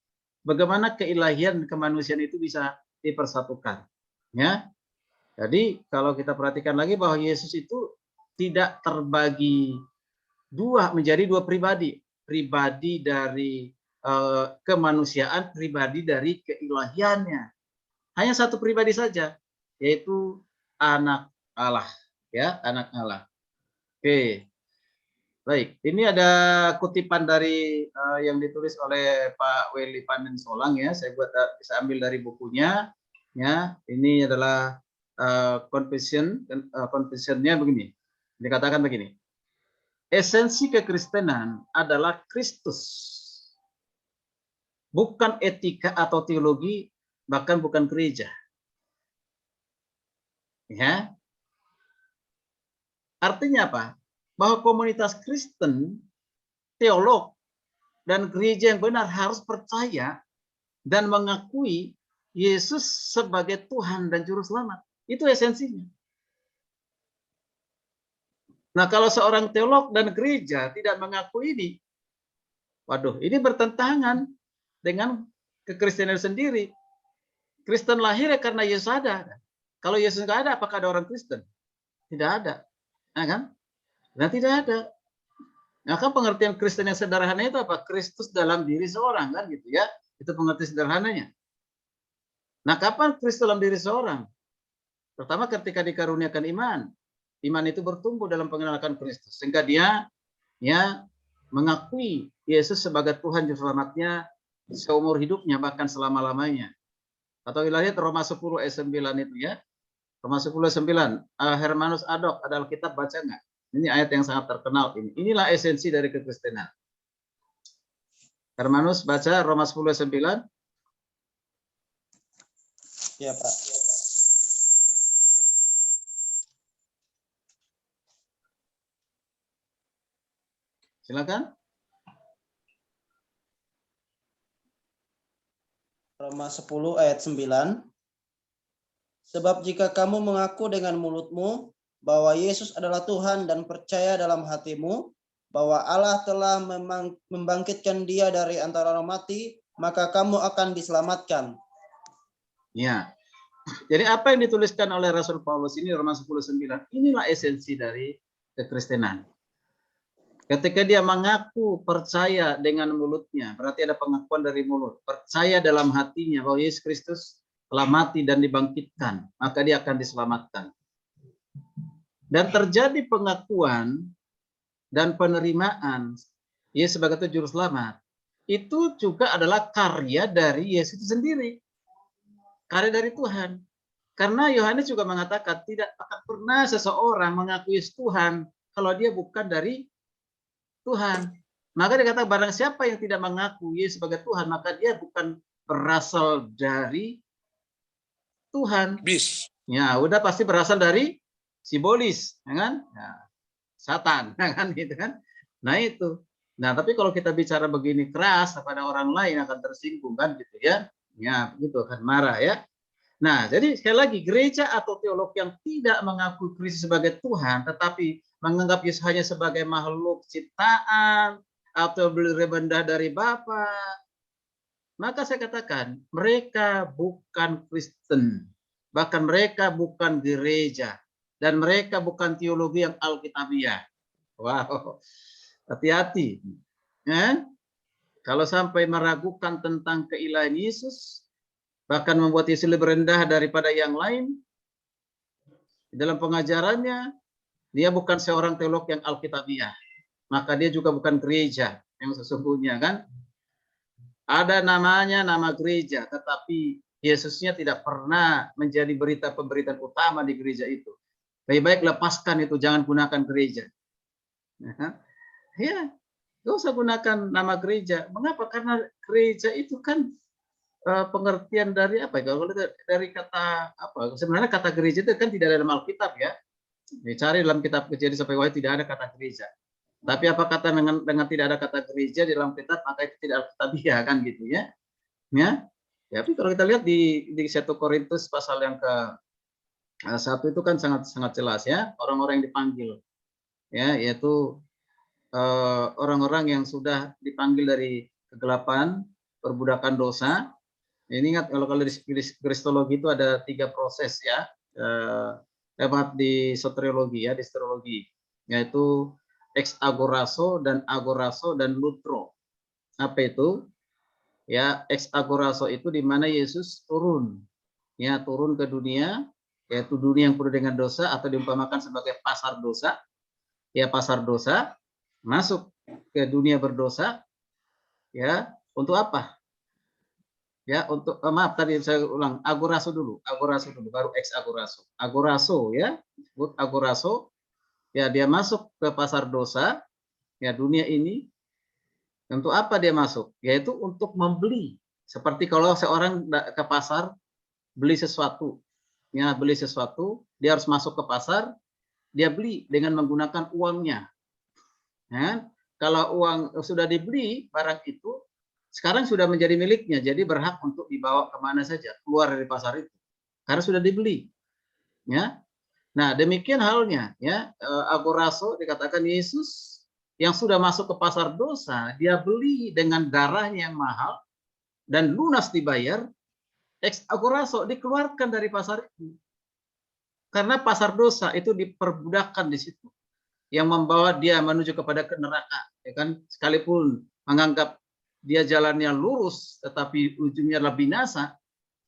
Bagaimana keilahian dan kemanusiaan itu bisa dipersatukan, ya. Jadi kalau kita perhatikan lagi bahwa Yesus itu tidak terbagi dua menjadi dua pribadi, pribadi dari kemanusiaan, pribadi dari keilahiannya. hanya satu pribadi saja, yaitu anak Allah, ya, anak Allah. Oke. Baik, ini ada kutipan dari yang ditulis oleh Pak Welly Panensolang ya. Saya bisa ambil dari bukunya. Ya, ini adalah confession-nya begini. Dikatakan begini. Esensi kekristenan adalah Kristus. Bukan etika atau teologi, bahkan bukan gereja. Ya. Artinya apa? Bahwa komunitas Kristen, teolog, dan gereja yang benar harus percaya dan mengakui Yesus sebagai Tuhan dan Juru Selamat. Itu esensinya. Nah, kalau seorang teolog dan gereja tidak mengakui ini, waduh, ini bertentangan dengan kekristenan sendiri. Kristen lahir ya karena Yesus ada. Kalau Yesus nggak ada, apakah ada orang Kristen? Tidak ada. Nah, kan? Nah, tidak ada. Nah, kan pengertian Kristen yang sederhana itu apa? Kristus dalam diri seorang, kan gitu ya. Itu pengertian sederhananya. Nah, kapan Kristus dalam diri seorang? Pertama ketika dikaruniakan iman. Iman itu bertumbuh dalam pengenalan Kristus. Sehingga dia ya mengakui Yesus sebagai Tuhan Juru Selamatnya seumur hidupnya, bahkan selama-lamanya. Atau wilayah Roma 10 ayat 9 itu ya. Roma 10 ayat 9. Hermanus Adok, ada Alkitab, baca nggak? Ini ayat yang sangat terkenal ini. Inilah esensi dari kekristenan. Hermanus baca Roma 10 ayat 9. Ya, Pak. Silakan. Roma 10 ayat 9. Sebab jika kamu mengaku dengan mulutmu bahwa Yesus adalah Tuhan dan percaya dalam hatimu bahwa Allah telah membangkitkan dia dari antara orang mati, maka kamu akan diselamatkan. Ya. Jadi apa yang dituliskan oleh Rasul Paulus ini Roma 10:9, inilah esensi dari kekristenan. Ketika dia mengaku percaya dengan mulutnya, berarti ada pengakuan dari mulut. Percaya dalam hatinya bahwa Yesus Kristus telah mati dan dibangkitkan, maka dia akan diselamatkan. Dan terjadi pengakuan dan penerimaan Yesus sebagai Juru Selamat. Itu juga adalah karya dari Yesus itu sendiri. Karya dari Tuhan. Karena Yohanes juga mengatakan tidak akan pernah seseorang mengakui Yesus Tuhan kalau dia bukan dari Tuhan. Maka dikatakan barang siapa yang tidak mengaku Yesus sebagai Tuhan, maka dia bukan berasal dari Tuhan. Ya, udah pasti berasal dari simbolis, ya kan? Ya, Satan, ya kan gitu kan? Nah itu. Nah, tapi kalau kita bicara begini keras kepada orang lain akan tersinggung kan gitu ya. Ya, begitu akan marah ya. Nah, jadi sekali lagi gereja atau teolog yang tidak mengakui Kristus sebagai Tuhan, tetapi menganggap Yesus hanya sebagai makhluk ciptaan atau rendah dari Bapa, maka saya katakan mereka bukan Kristen, bahkan mereka bukan gereja, dan mereka bukan teologi yang alkitabiah. Wow, hati-hati. Ya? Kalau sampai meragukan tentang keilahian Yesus, bahkan membuat Yesus lebih rendah daripada yang lain, dalam pengajarannya, dia bukan seorang teolog yang alkitabiah. Maka dia juga bukan gereja yang sesungguhnya kan. Ada namanya nama gereja, tetapi Yesusnya tidak pernah menjadi berita pemberitaan utama di gereja itu. Lebih baik lepaskan itu, jangan gunakan gereja. Ya, gak usah gunakan nama gereja. Mengapa? Karena gereja itu kan pengertian dari apa? Kalau dari kata apa? Sebenarnya kata gereja itu kan tidak ada dalam Alkitab ya. Dicari dalam kitab Kejadian sampai Wahyu tidak ada kata gereja. Tapi apa kata dengan tidak ada kata gereja di dalam kitab, maka itu tidak alkitabiah kan gitu ya. Ya. Tapi kalau kita lihat di 1 Korintus pasal yang ke-1 itu kan sangat jelas ya, orang-orang yang dipanggil. Ya, yaitu orang-orang yang sudah dipanggil dari kegelapan, perbudakan dosa. Ini ingat kalau di kristologi itu ada 3 proses ya. Lewat di soteriologi ya, di soteriologi, yaitu ex agorazo dan lutro. Apa itu? Ya, ex agorazo itu di mana Yesus turun ya turun ke dunia, yaitu dunia yang penuh dengan dosa atau diumpamakan sebagai pasar dosa. Ya, pasar dosa masuk ke dunia berdosa, ya, untuk apa? Ya, untuk maaf tadi saya ulang, agoraso dulu, baru ex agoraso. Agoraso ya, disebut agoraso. Ya, dia masuk ke pasar dosa, ya dunia ini. Untuk apa dia masuk? Yaitu untuk membeli. Seperti kalau seorang ke pasar beli sesuatu, ya beli sesuatu, dia harus masuk ke pasar, dia beli dengan menggunakan uangnya. Ya, kalau uang sudah dibeli barang itu, sekarang sudah menjadi miliknya, jadi berhak untuk dibawa kemana saja, keluar dari pasar itu, karena sudah dibeli. Ya, nah demikian halnya, ya agoraso dikatakan Yesus yang sudah masuk ke pasar dosa, dia beli dengan darahnya yang mahal dan lunas dibayar, ex agoraso dikeluarkan dari pasar itu, karena pasar dosa itu diperbudakkan di situ, yang membawa dia menuju kepada neraka, ya kan? Sekalipun menganggap dia jalannya lurus, tetapi ujungnya adalah binasa.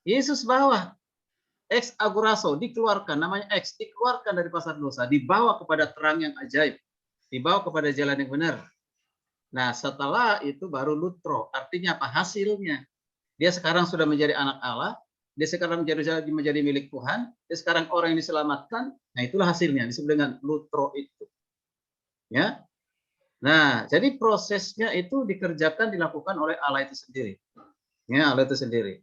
Yesus bawa ex agoraso, dikeluarkan, namanya ex, dikeluarkan dari pasar dosa, dibawa kepada terang yang ajaib, dibawa kepada jalan yang benar. Nah, setelah itu baru lutro, artinya apa? Hasilnya. Dia sekarang sudah menjadi anak Allah, dia sekarang menjadi milik Tuhan, dia sekarang orang yang diselamatkan. Nah, itulah hasilnya, disebut dengan lutro itu. Ya. Nah, jadi prosesnya itu dilakukan oleh Allah itu sendiri. Ya, Allah itu sendiri.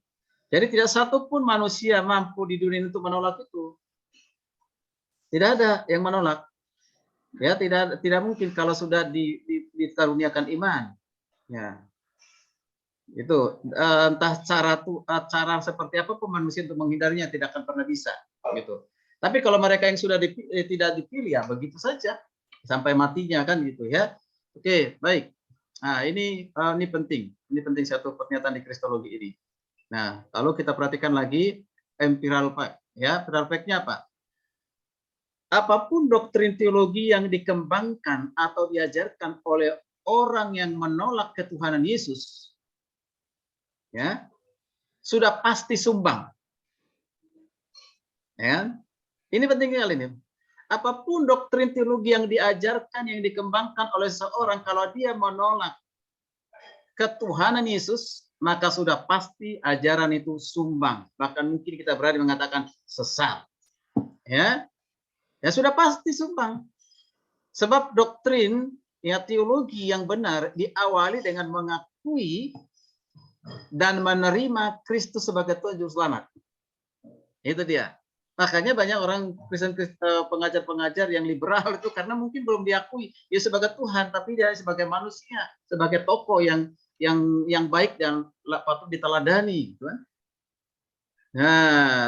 Jadi tidak satu pun manusia mampu di dunia untuk menolak itu. Tidak ada yang menolak. Ya, tidak mungkin kalau sudah dikaruniakan iman. Ya. Itu entah cara seperti apa pun manusia untuk menghindarinya tidak akan pernah bisa, gitu. Tapi kalau mereka yang sudah tidak dipilih, ya begitu saja sampai matinya kan gitu ya. Oke, baik. Nah, ini penting. Ini penting satu pernyataan di kristologi ini. Nah, lalu kita perhatikan lagi empirical fact. Ya, empirical fact-nya apa? Apapun doktrin teologi yang dikembangkan atau diajarkan oleh orang yang menolak ketuhanan Yesus, ya, sudah pasti sumbang. Ya. Ini penting sekali ini. Apapun doktrin teologi yang diajarkan, yang dikembangkan oleh seorang, kalau dia menolak ketuhanan Yesus, maka sudah pasti ajaran itu sumbang. Bahkan mungkin kita berani mengatakan sesat. Ya, ya sudah pasti sumbang. Sebab doktrin, ya teologi yang benar diawali dengan mengakui dan menerima Kristus sebagai Tuhan Juru Selamat. Itu dia. Makanya banyak orang Kristen pengajar-pengajar yang liberal itu karena mungkin belum diakui ya sebagai Tuhan, tapi dia sebagai manusia, sebagai tokoh yang baik dan patut diteladani, gitu kan?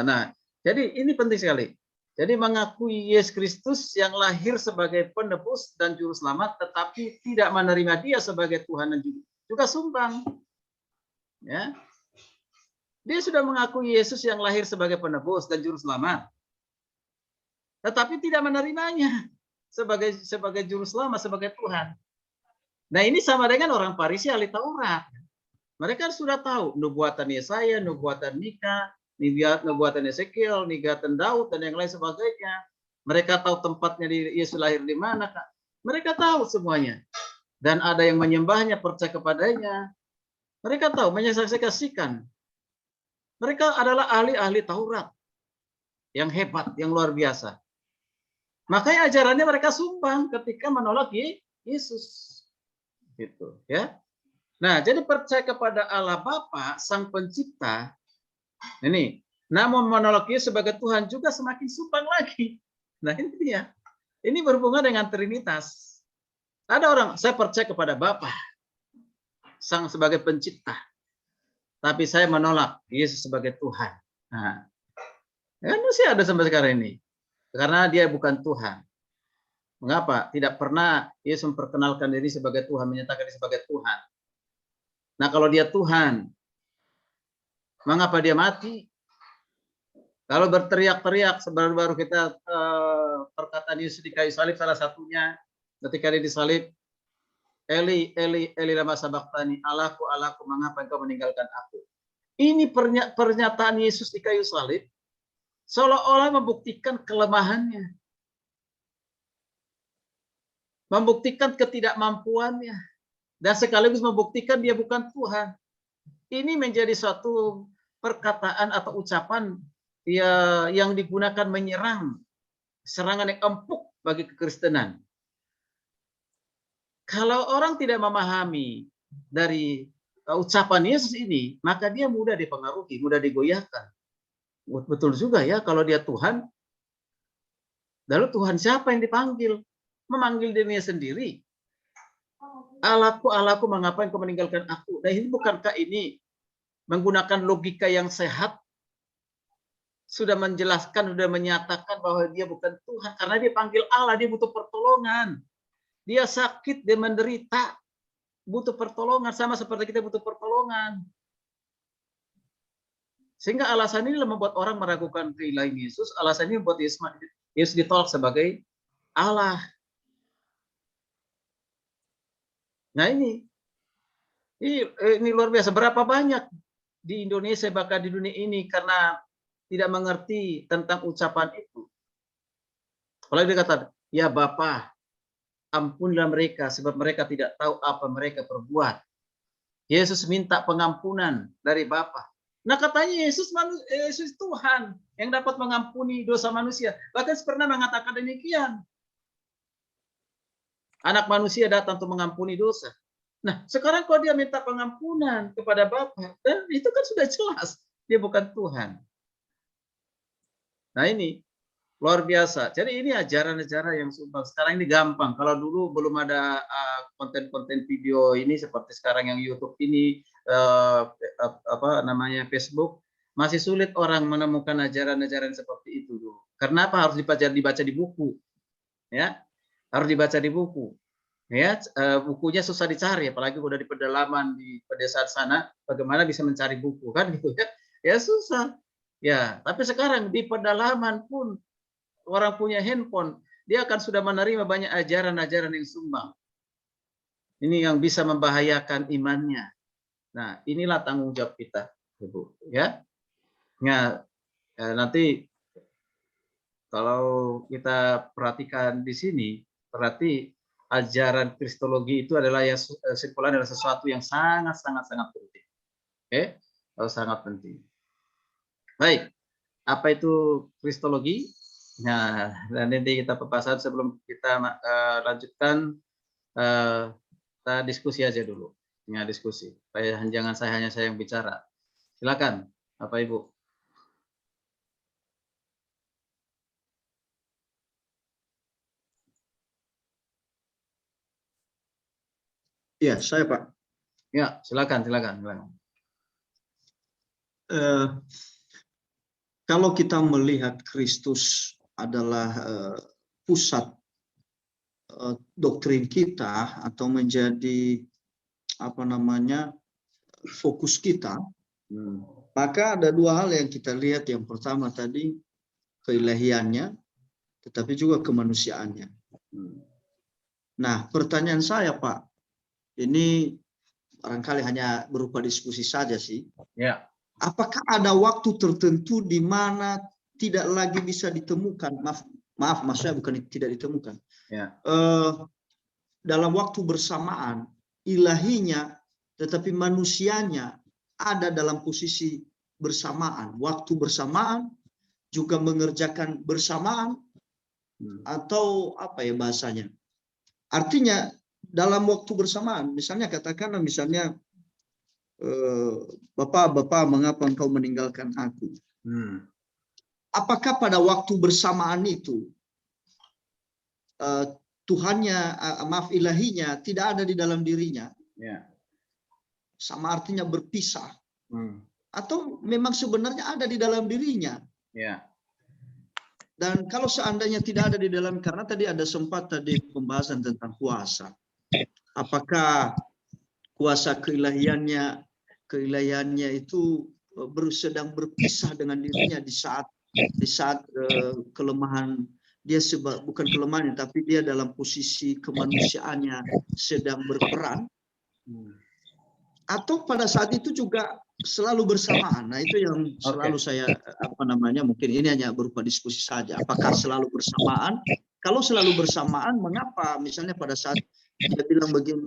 Nah, jadi ini penting sekali. Jadi mengakui Yesus Kristus yang lahir sebagai penebus dan juru selamat, tetapi tidak menerima dia sebagai Tuhan dan juga sumbang. Ya. Dia sudah mengakui Yesus yang lahir sebagai penebus dan juru selamat, tetapi tidak menerimanya sebagai juru selamat, sebagai Tuhan. Nah, ini sama dengan orang Farisi ahli Taurat. Mereka sudah tahu nubuatan Yesaya, nubuatan Mika, nubuatan Ezekiel, nubuatan Daud dan yang lain sebagainya. Mereka tahu tempatnya Yesus lahir di mana, Kak. Mereka tahu semuanya. Dan ada yang menyembahnya, percaya kepadanya. Mereka tahu, menyaksikan. Mereka adalah ahli-ahli Taurat yang hebat, yang luar biasa. Makanya ajarannya mereka sumbang ketika menolak Yesus. Gitu, ya. Nah, jadi percaya kepada Allah Bapa, Sang Pencipta. Ini, namun menolak Yesus sebagai Tuhan juga semakin sumbang lagi. Nah, ini dia. Ini berhubungan dengan Trinitas. Ada orang, saya percaya kepada Bapa, Sang sebagai Pencipta. Tapi saya menolak Yesus sebagai Tuhan. Nah, kan masih ada sampai sekarang ini. Karena dia bukan Tuhan. Mengapa? Tidak pernah Yesus memperkenalkan diri sebagai Tuhan, menyatakan diri sebagai Tuhan. Nah, kalau dia Tuhan, mengapa dia mati? Kalau berteriak-teriak, baru kita perkataan Yesus di kayu salib, salah satunya ketika dia disalib, Eli, Eli, Eli lama sabachthani, Allahku, Allahku, mengapa engkau meninggalkan aku? Ini pernyataan Yesus di kayu salib seolah-olah membuktikan kelemahannya, membuktikan ketidakmampuannya, dan sekaligus membuktikan dia bukan Tuhan. Ini menjadi suatu perkataan atau ucapan yang digunakan menyerang, serangan yang empuk bagi kekristenan. Kalau orang tidak memahami dari ucapan Yesus ini, maka dia mudah dipengaruhi, mudah digoyahkan. Betul juga ya, kalau dia Tuhan, lalu Tuhan siapa yang dipanggil? Memanggil dirinya sendiri. Allahku, Allahku, mengapa engkau meninggalkan aku? Nah, ini bukankah ini menggunakan logika yang sehat? Sudah menjelaskan, sudah menyatakan bahwa dia bukan Tuhan. Karena dia panggil Allah, dia butuh pertolongan. Dia sakit, dia menderita. Butuh pertolongan, sama seperti kita butuh pertolongan. Sehingga alasan ini membuat orang meragukan keilahian Yesus. Alasan ini membuat Yesus ditolak sebagai Allah. Nah ini luar biasa. Berapa banyak di Indonesia bahkan di dunia ini karena tidak mengerti tentang ucapan itu. Kalau dia kata, ya Bapa, ampunilah mereka sebab mereka tidak tahu apa mereka perbuat. Yesus minta pengampunan dari Bapa. Nah katanya Yesus Tuhan yang dapat mengampuni dosa manusia. Bahkan pernah mengatakan demikian. Anak manusia datang untuk mengampuni dosa. Nah sekarang kalau dia minta pengampunan kepada Bapa, dan itu kan sudah jelas dia bukan Tuhan. Nah ini luar biasa. Jadi ini ajaran-ajaran yang sumpah. Sekarang ini gampang. Kalau dulu belum ada konten-konten video ini seperti sekarang yang YouTube ini, Facebook, masih sulit orang menemukan ajaran-ajaran seperti itu dulu. Karena apa? Harus dibaca di buku, ya, harus dibaca di buku, ya. Bukunya susah dicari, apalagi udah di pedalaman di pedesaan sana, bagaimana bisa mencari buku kan gitu ya? Ya susah. Ya, tapi sekarang di pedalaman pun orang punya handphone, dia akan sudah menerima banyak ajaran-ajaran yang sumbang. Ini yang bisa membahayakan imannya. Nah, inilah tanggung jawab kita, Ibu. Ya, nah, nanti kalau kita perhatikan di sini, berarti ajaran Kristologi itu adalah yang simpulan adalah sesuatu yang sangat penting. Oke, sangat penting. Baik, apa itu Kristologi? Nah, dan nanti kita pembahasan sebelum kita lanjutkan, kita diskusi aja dulu. Ya, diskusi. Supaya jangan hanya saya yang bicara. Silakan, Bapak Ibu. Ya, saya Pak. Ya, silakan. Kalau kita melihat Kristus adalah pusat doktrin kita atau menjadi fokus kita, maka ada dua hal yang kita lihat. Yang pertama tadi keilahiannya, tetapi juga kemanusiaannya. Nah, pertanyaan saya Pak, ini barangkali hanya berupa diskusi saja sih. Ya. Apakah ada waktu tertentu di mana tidak lagi bisa ditemukan? Maaf, maksudnya bukan tidak ditemukan. Ya. Dalam waktu bersamaan, ilahinya, tetapi manusianya ada dalam posisi bersamaan. Waktu bersamaan, juga mengerjakan bersamaan, atau apa ya bahasanya? Artinya, dalam waktu bersamaan, misalnya katakanlah Bapak, mengapa engkau meninggalkan aku? Apakah pada waktu bersamaan itu ilahinya tidak ada di dalam dirinya? Ya. Sama artinya berpisah. Atau memang sebenarnya ada di dalam dirinya? Ya. Dan kalau seandainya tidak ada di dalam, karena tadi ada sempat tadi pembahasan tentang kuasa. Apakah kuasa keilahiannya itu sedang berpisah dengan dirinya di saat kelemahan dia, bukan kelemahan tapi dia dalam posisi kemanusiaannya sedang berperan, atau pada saat itu juga selalu bersamaan. Nah, itu yang selalu saya mungkin ini hanya berupa diskusi saja. Apakah selalu bersamaan? Kalau selalu bersamaan, mengapa misalnya pada saat dia bilang begini,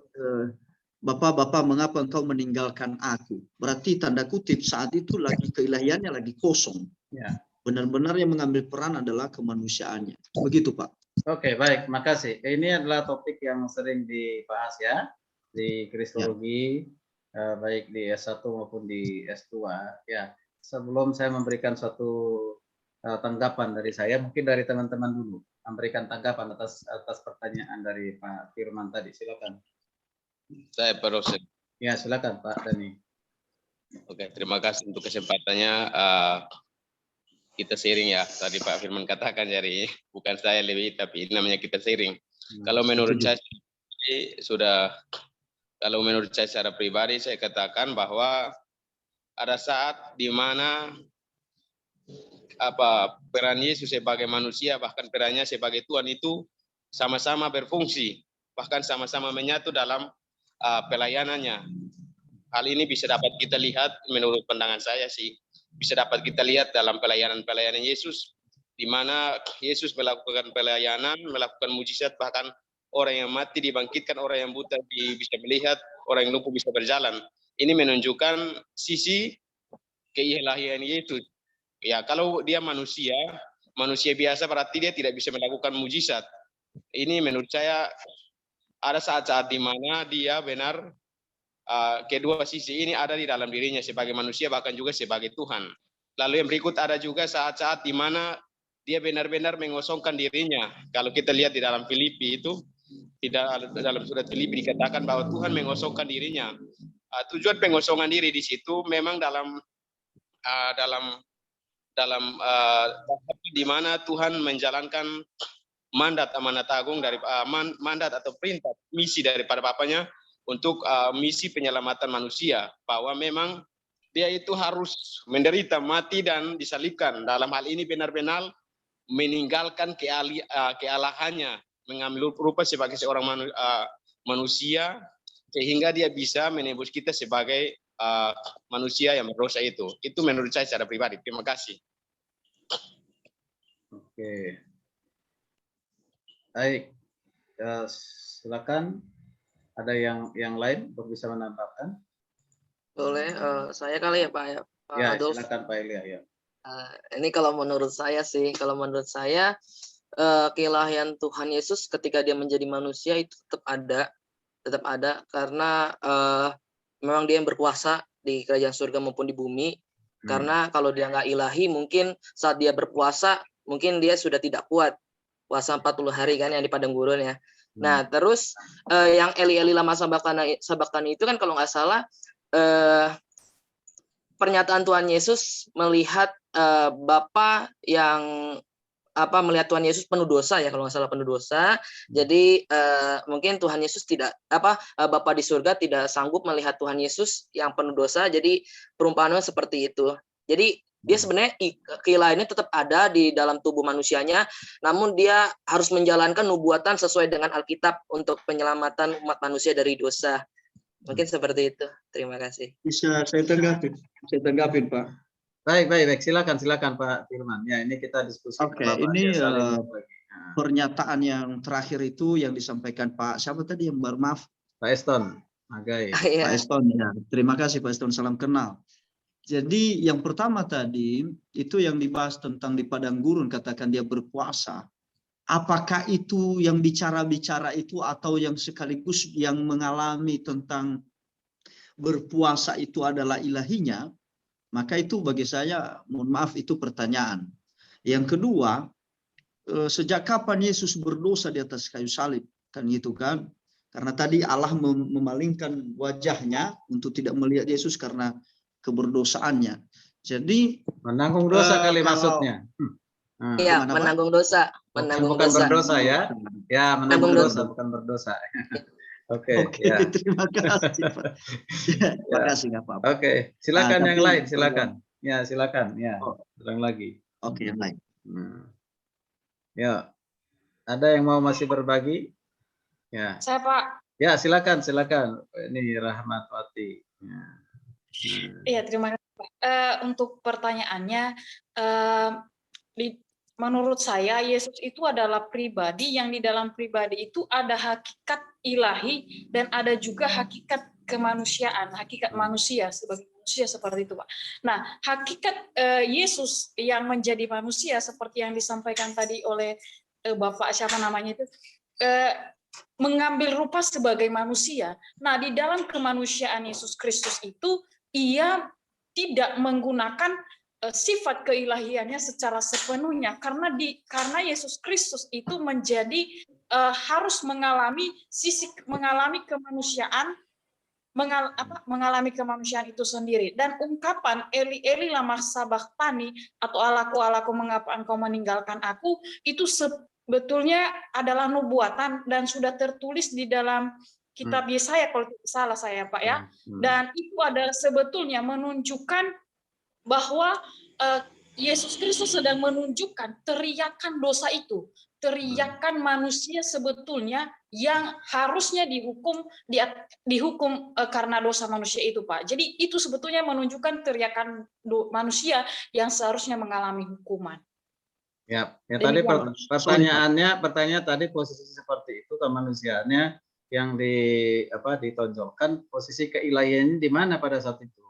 Bapak, mengapa engkau meninggalkan aku? Berarti tanda kutip saat itu lagi keilahiannya lagi kosong. Ya. Benar-benar yang mengambil peran adalah kemanusiaannya. Begitu, Pak. Oke, baik, makasih. Ini adalah topik yang sering dibahas ya di kristologi, baik di S1 maupun di S2. Ya, sebelum saya memberikan suatu tanggapan dari saya, mungkin dari teman-teman dulu memberikan tanggapan atas pertanyaan dari Pak Firman tadi. Silakan. Saya proses. Ya, silakan Pak Dani. Oke, terima kasih untuk kesempatannya. Kita sharing ya. Tadi Pak Firman katakan jadi bukan saya lebih, tapi ini namanya kita sharing. Kalau menurut saya kalau menurut saya secara pribadi saya katakan bahwa ada saat di mana peran Yesus sebagai manusia bahkan perannya sebagai Tuhan itu sama-sama berfungsi, bahkan sama-sama menyatu dalam pelayanannya. Hal ini bisa dapat kita lihat menurut pandangan saya sih, bisa dapat kita lihat dalam pelayanan Yesus, di mana Yesus melakukan pelayanan, melakukan mujizat, bahkan orang yang mati dibangkitkan, orang yang buta bisa melihat, orang yang lumpuh bisa berjalan. Ini menunjukkan sisi keilahian Yesus. Ya, kalau dia manusia biasa berarti dia tidak bisa melakukan mujizat. Ini menurut saya ada saat-saat di mana dia benar kedua sisi ini ada di dalam dirinya sebagai manusia bahkan juga sebagai Tuhan. Lalu yang berikut ada juga saat-saat di mana dia benar-benar mengosongkan dirinya. Kalau kita lihat di dalam Filipi itu, dalam surat Filipi dikatakan bahwa Tuhan mengosongkan dirinya. Tujuan pengosongan diri di situ memang dalam di mana Tuhan menjalankan mandat amanat agung dari mandat atau perintah misi daripada Bapaknya untuk misi penyelamatan manusia, bahwa memang dia itu harus menderita, mati dan disalibkan. Dalam hal ini benar-benar meninggalkan kealahannya, mengambil rupa sebagai seorang manusia sehingga dia bisa menebus kita sebagai manusia yang berdosa itu. Itu menurut saya secara pribadi. Terima kasih. Oke. Baik. Silakan. Ada yang lain untuk bisa menambahkan? Boleh, saya kali ya Pak ya, Pak Ya, Adolf. silakan Pak Elia ya. Ini kalau menurut saya sih, keilahian Tuhan Yesus ketika dia menjadi manusia itu tetap ada karena memang dia yang berkuasa di kerajaan surga maupun di bumi. Karena kalau dia nggak ilahi, mungkin saat dia berpuasa, mungkin dia sudah tidak kuat puasa 40 hari kan yang di padang gurun ya. Nah, terus yang Eli lama sabakthani itu kan kalau nggak salah pernyataan Tuhan Yesus melihat Bapa yang melihat Tuhan Yesus penuh dosa ya, kalau nggak salah penuh dosa. Jadi mungkin Tuhan Yesus Bapa di surga tidak sanggup melihat Tuhan Yesus yang penuh dosa. Jadi perumpamaan seperti itu. Jadi dia sebenarnya keilahiannya tetap ada di dalam tubuh manusianya, namun dia harus menjalankan nubuatan sesuai dengan Alkitab untuk penyelamatan umat manusia dari dosa. Mungkin seperti itu. Terima kasih. Bisa saya tanggapin, Pak. Baik. Silakan Pak Firman. Ya, ini kita diskusi. Oke, ini pernyataan yang terakhir itu yang disampaikan Pak siapa tadi yang maaf? Pak Eston Magai. Pak Eston ya. Terima kasih Pak Eston, salam kenal. Jadi yang pertama tadi itu yang dibahas tentang di padang gurun, katakan dia berpuasa. Apakah itu yang bicara-bicara itu atau yang sekaligus yang mengalami tentang berpuasa itu adalah ilahinya? Maka itu bagi saya, mohon maaf, itu pertanyaan. Yang kedua, sejak kapan Yesus berdosa di atas kayu salib? Kan gitu kan? Karena tadi Allah memalingkan wajahnya untuk tidak melihat Yesus karena keberdosaannya. Jadi menanggung dosa kali maksudnya. Iya, menanggung dosa. Bukan berdosa ya. Ya, menanggung dosa, bukan berdosa. Oke, ya. Terima kasih Pak. Terima kasih, nggak apa-apa. Oke, silakan yang lain, silakan. Ya, silakan. Ya, ulang lagi. Oke, yang lain. Ya, ada yang mau masih berbagi? Ya. Saya Pak. Ya, silakan. Ini Rahmatwati. Ya. Iya, terima kasih Pak. Untuk pertanyaannya, menurut saya Yesus itu adalah pribadi yang di dalam pribadi itu ada hakikat ilahi dan ada juga hakikat kemanusiaan, hakikat manusia sebagai manusia seperti itu Pak. Nah, hakikat Yesus yang menjadi manusia seperti yang disampaikan tadi oleh Bapak siapa namanya itu, mengambil rupa sebagai manusia. Nah, di dalam kemanusiaan Yesus Kristus itu ia tidak menggunakan sifat keilahiannya secara sepenuhnya karena Yesus Kristus itu menjadi harus mengalami kemanusiaan, mengalami kemanusiaan itu sendiri. Dan ungkapan Eli Eli lama sabachthani atau Allahku mengapa engkau meninggalkan aku itu sebetulnya adalah nubuatan dan sudah tertulis di dalam kitab Yesaya kalau tidak salah saya Pak ya. Dan itu adalah sebetulnya menunjukkan bahwa Yesus Kristus sedang menunjukkan teriakan dosa itu, teriakan manusia sebetulnya yang harusnya dihukum karena dosa manusia itu Pak. Jadi itu sebetulnya menunjukkan teriakan manusia yang seharusnya mengalami hukuman. Ya tadi pertanyaan tadi posisi seperti itu kemanusiaannya yang ditonjolkan, posisi keilahiannya di mana pada saat itu?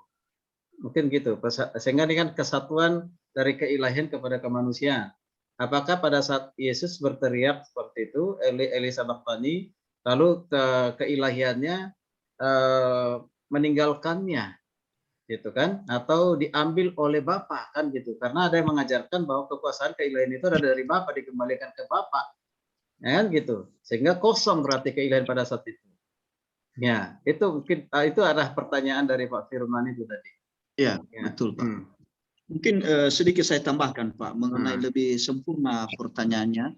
Mungkin gitu, sehingga ini kan kesatuan dari keilahian kepada kemanusiaan. Apakah pada saat Yesus berteriak seperti itu, Eli Eli sabachthani, lalu keilahiannya meninggalkannya, gitu kan? Atau diambil oleh Bapa kan gitu? Karena ada yang mengajarkan bahwa kekuasaan keilahian itu ada dari Bapa, dikembalikan ke Bapa, ya kan gitu. Sehingga kosong berarti keilahian pada saat itu. Ya, itu mungkin itu adalah pertanyaan dari Pak Firman itu tadi. Ya, betul Pak. Mungkin sedikit saya tambahkan Pak mengenai lebih sempurna pertanyaannya.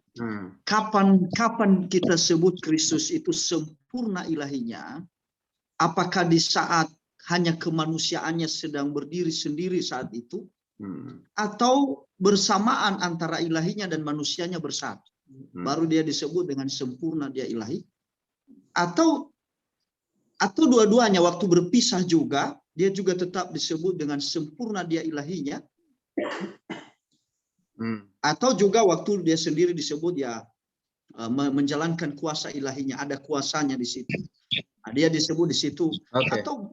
Kapan kita sebut Kristus itu sempurna ilahinya? Apakah di saat hanya kemanusiaannya sedang berdiri sendiri saat itu? Atau bersamaan antara ilahinya dan manusianya bersatu? Baru dia disebut dengan sempurna dia ilahi? Atau dua-duanya waktu berpisah juga dia juga tetap disebut dengan sempurna dia ilahinya, atau juga waktu dia sendiri disebut ya menjalankan kuasa ilahinya, ada kuasanya di situ. Nah, dia disebut di situ, atau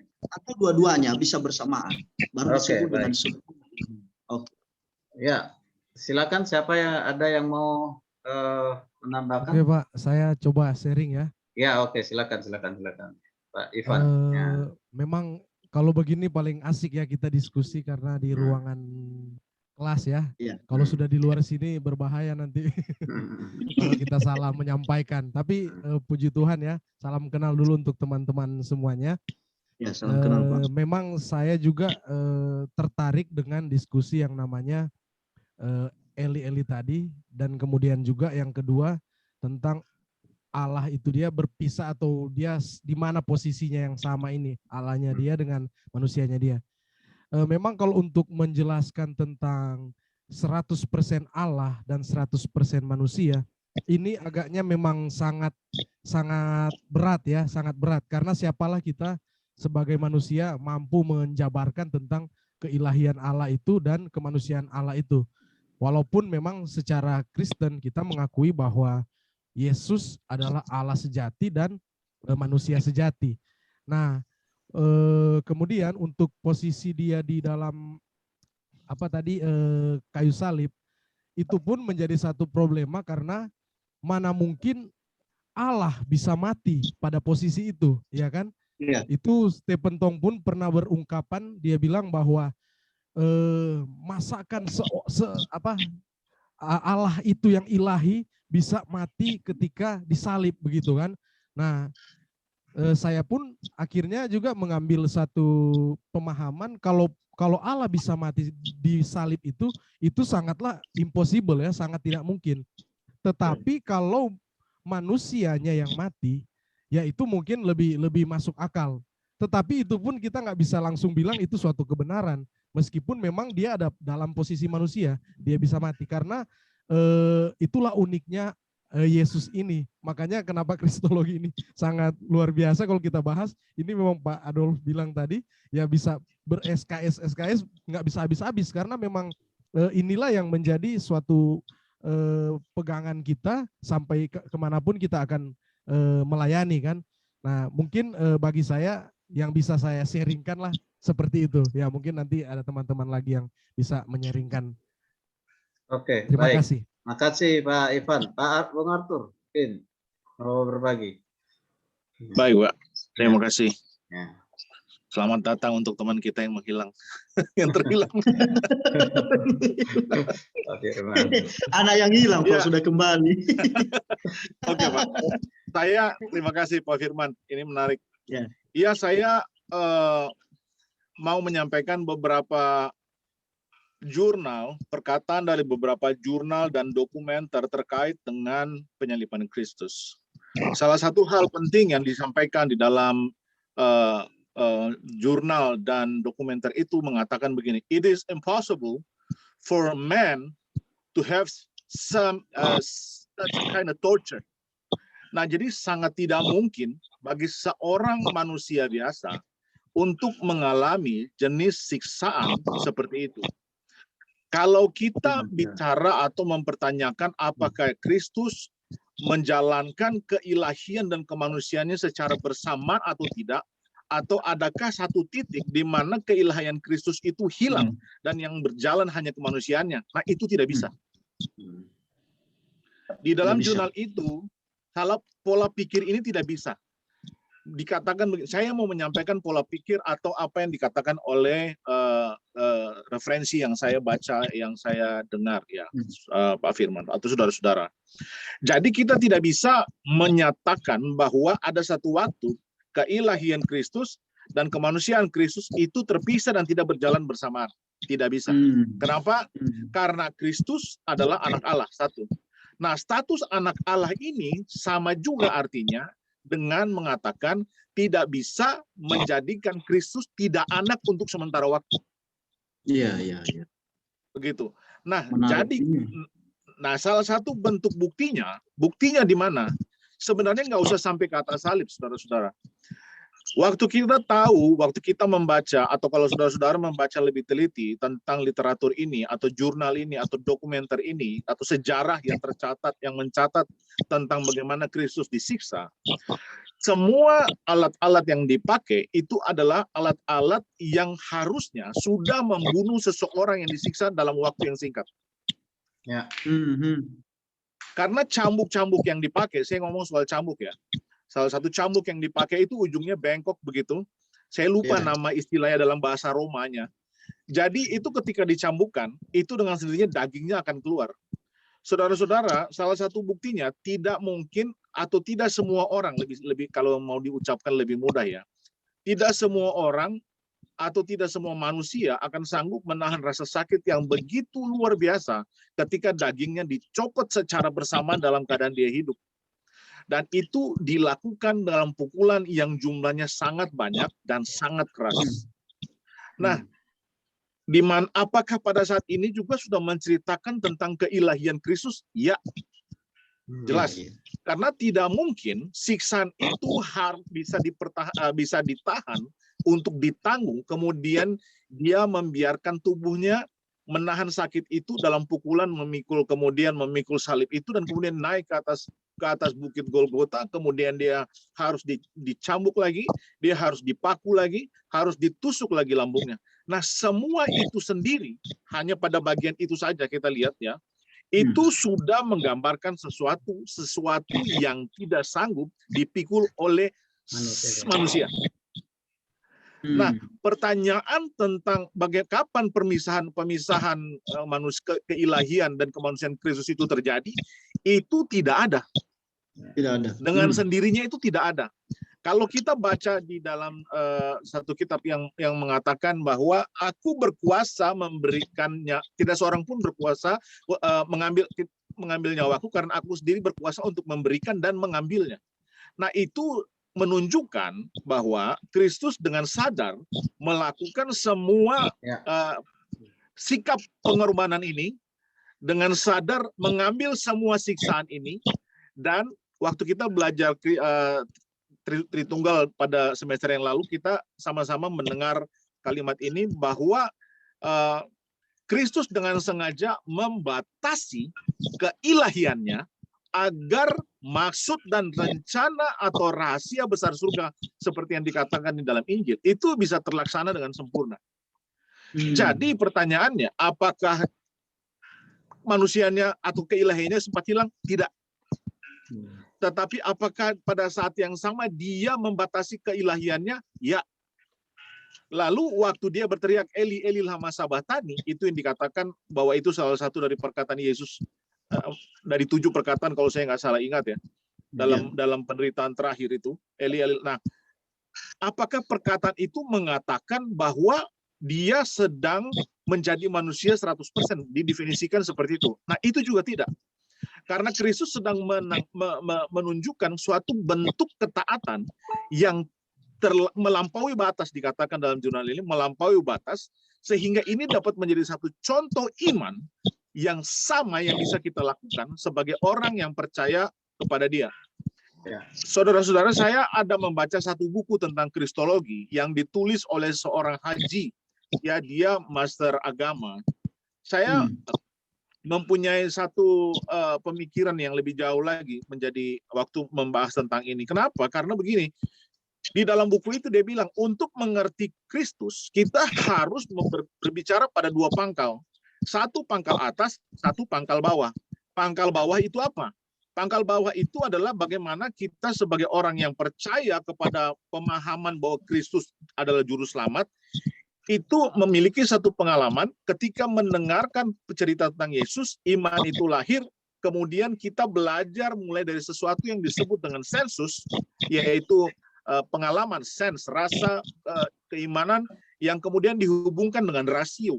dua-duanya bisa bersamaan, baru disebut dengan sempurna. Ya, silakan siapa yang ada yang mau menambahkan? Oke Pak, saya coba sharing ya. Ya oke, silakan Pak Ivan. Memang kalau begini paling asik ya kita diskusi karena di ruangan kelas ya. Kalau sudah di luar sini berbahaya nanti kalau kita salah menyampaikan. Tapi puji Tuhan ya, salam kenal dulu untuk teman-teman semuanya. Ya, salam kenal Pak. Memang saya juga tertarik dengan diskusi yang namanya Eli tadi, dan kemudian juga yang kedua tentang Allah itu dia berpisah atau dia di mana posisinya yang sama ini, Allahnya dia dengan manusianya dia. Memang kalau untuk menjelaskan tentang 100% Allah dan 100% manusia, ini agaknya memang sangat berat ya, sangat berat. Karena siapalah kita sebagai manusia mampu menjabarkan tentang keilahian Allah itu dan kemanusiaan Allah itu. Walaupun memang secara Kristen kita mengakui bahwa Yesus adalah Allah sejati dan manusia sejati. Nah, kemudian untuk posisi dia di dalam kayu salib itu pun menjadi satu problema karena mana mungkin Allah bisa mati pada posisi itu, ya kan? Ya. Itu Stephen Tong pun pernah berungkapan, dia bilang bahwa masakan Allah itu yang ilahi bisa mati ketika disalib begitu kan. Nah, saya pun akhirnya juga mengambil satu pemahaman kalau Allah bisa mati di salib itu sangatlah impossible ya, sangat tidak mungkin. Tetapi kalau manusianya yang mati, ya itu mungkin lebih masuk akal. Tetapi itu pun kita nggak bisa langsung bilang itu suatu kebenaran. Meskipun memang dia ada dalam posisi manusia, dia bisa mati. Karena itulah uniknya Yesus ini. Makanya kenapa kristologi ini sangat luar biasa kalau kita bahas. Ini memang Pak Adolf bilang tadi, ya bisa ber-SKS nggak bisa habis-habis, karena memang inilah yang menjadi suatu pegangan kita sampai kemanapun kita akan melayani kan. Nah mungkin bagi saya yang bisa saya sharingkan lah seperti itu. Ya mungkin nanti ada teman-teman lagi yang bisa menyaringkan. Oke, Terima baik. kasih. Makasih Pak Ivan. Pak Bung Arthur, mungkin mau berbagi. Baik, Pak. Terima kasih. Ya. Selamat datang untuk teman kita yang menghilang, yang terhilang. Anak yang hilang kok Ya. sudah kembali. Oke, Pak. Saya terima kasih Pak Firman. Ini menarik. Ya. Iya, saya mau menyampaikan beberapa jurnal, perkataan dari beberapa jurnal dan dokumenter terkait dengan penyaliban Kristus. Salah satu hal penting yang disampaikan di dalam jurnal dan dokumenter itu mengatakan begini, it is impossible for a man to have some such kind of torture. Nah, jadi sangat tidak mungkin bagi seorang manusia biasa untuk mengalami jenis siksaan seperti itu. Kalau kita bicara atau mempertanyakan apakah Kristus menjalankan keilahian dan kemanusiaannya secara bersamaan atau tidak, atau adakah satu titik di mana keilahian Kristus itu hilang dan yang berjalan hanya kemanusiaannya, nah itu tidak bisa. Di dalam jurnal itu, kalau pola pikir ini tidak bisa. Dikatakan, saya mau menyampaikan pola pikir atau apa yang dikatakan oleh referensi yang saya baca, yang saya dengar ya, Pak Firman atau saudara-saudara. Jadi kita tidak bisa menyatakan bahwa ada satu waktu keilahian Kristus dan kemanusiaan Kristus itu terpisah dan tidak berjalan bersamaan. Tidak bisa. Kenapa? Karena Kristus adalah anak Allah, satu. Nah, status anak Allah ini sama juga artinya dengan mengatakan tidak bisa menjadikan Kristus tidak anak untuk sementara waktu. Iya. Begitu. Nah, Menarik. nah salah satu bentuk buktinya di mana? Sebenarnya nggak usah sampai ke atas salib, saudara-saudara. Waktu kita membaca, atau kalau saudara-saudara membaca lebih teliti tentang literatur ini, atau jurnal ini, atau dokumenter ini, atau sejarah yang tercatat, yang mencatat tentang bagaimana Kristus disiksa, semua alat-alat yang dipakai itu adalah alat-alat yang harusnya sudah membunuh seseorang yang disiksa dalam waktu yang singkat. Ya. Karena cambuk-cambuk yang dipakai, saya ngomong soal cambuk ya. Salah satu cambuk yang dipakai itu ujungnya bengkok begitu. Saya lupa nama istilahnya dalam bahasa Romanya. Jadi itu ketika dicambukkan, itu dengan sendirinya dagingnya akan keluar. Saudara-saudara, salah satu buktinya tidak mungkin atau tidak semua orang, lebih kalau mau diucapkan lebih mudah ya. Tidak semua orang atau tidak semua manusia akan sanggup menahan rasa sakit yang begitu luar biasa ketika dagingnya dicopot secara bersamaan dalam keadaan dia hidup. Dan itu dilakukan dalam pukulan yang jumlahnya sangat banyak dan sangat keras. Nah, apakah pada saat ini juga sudah menceritakan tentang keilahian Kristus? Ya, jelas. Karena tidak mungkin siksaan itu bisa ditahan untuk ditanggung, kemudian dia membiarkan tubuhnya menahan sakit itu dalam pukulan, kemudian memikul salib itu, dan kemudian naik ke atas bukit Golgota, kemudian dia harus dicambuk lagi, dia harus dipaku lagi, harus ditusuk lagi lambungnya. Nah, semua itu sendiri, hanya pada bagian itu saja kita lihat ya, itu sudah menggambarkan sesuatu yang tidak sanggup dipikul oleh manusia. Nah, pertanyaan tentang kapan pemisahan manusia keilahian dan kemanusiaan Kristus itu terjadi, itu tidak ada. Tidak ada. Dengan sendirinya itu tidak ada. Kalau kita baca di dalam satu kitab yang mengatakan bahwa aku berkuasa memberikannya, tidak seorang pun berkuasa mengambil nyawaku karena aku sendiri berkuasa untuk memberikan dan mengambilnya. Nah, itu menunjukkan bahwa Kristus dengan sadar melakukan semua sikap pengorbanan ini, dengan sadar mengambil semua siksaan ini, Dan waktu kita belajar Tritunggal pada semester yang lalu, kita sama-sama mendengar kalimat ini bahwa Kristus dengan sengaja membatasi keilahiannya agar maksud dan rencana atau rahasia besar surga seperti yang dikatakan di dalam Injil itu bisa terlaksana dengan sempurna. Jadi pertanyaannya, apakah manusianya atau keilahiannya sempat hilang? Tidak. Tetapi apakah pada saat yang sama dia membatasi keilahiannya? Ya. Lalu waktu dia berteriak Eli Eli lama sabachthani, itu yang dikatakan bahwa itu salah satu dari perkataan Yesus dari 7 perkataan kalau saya nggak salah ingat ya, dalam penderitaan terakhir itu Eli Eli. Nah, apakah perkataan itu mengatakan bahwa dia sedang menjadi manusia 100%, didefinisikan seperti itu? Nah, itu juga tidak. Karena Kristus sedang menunjukkan suatu bentuk ketaatan yang melampaui batas, dikatakan dalam jurnal ini, melampaui batas, sehingga ini dapat menjadi satu contoh iman yang sama yang bisa kita lakukan sebagai orang yang percaya kepada Dia. Saudara-saudara, saya ada membaca satu buku tentang kristologi yang ditulis oleh seorang haji, ya, dia master agama. Saya mempunyai satu pemikiran yang lebih jauh lagi menjadi waktu membahas tentang ini. Kenapa? Karena begini, di dalam buku itu dia bilang, untuk mengerti Kristus, kita harus berbicara pada 2 pangkal. Satu pangkal atas, satu pangkal bawah. Pangkal bawah itu apa? Pangkal bawah itu adalah bagaimana kita sebagai orang yang percaya kepada pemahaman bahwa Kristus adalah juru selamat, itu memiliki satu pengalaman ketika mendengarkan cerita tentang Yesus, iman itu lahir, kemudian kita belajar mulai dari sesuatu yang disebut dengan sensus, yaitu pengalaman, sense, rasa, keimanan, yang kemudian dihubungkan dengan rasio.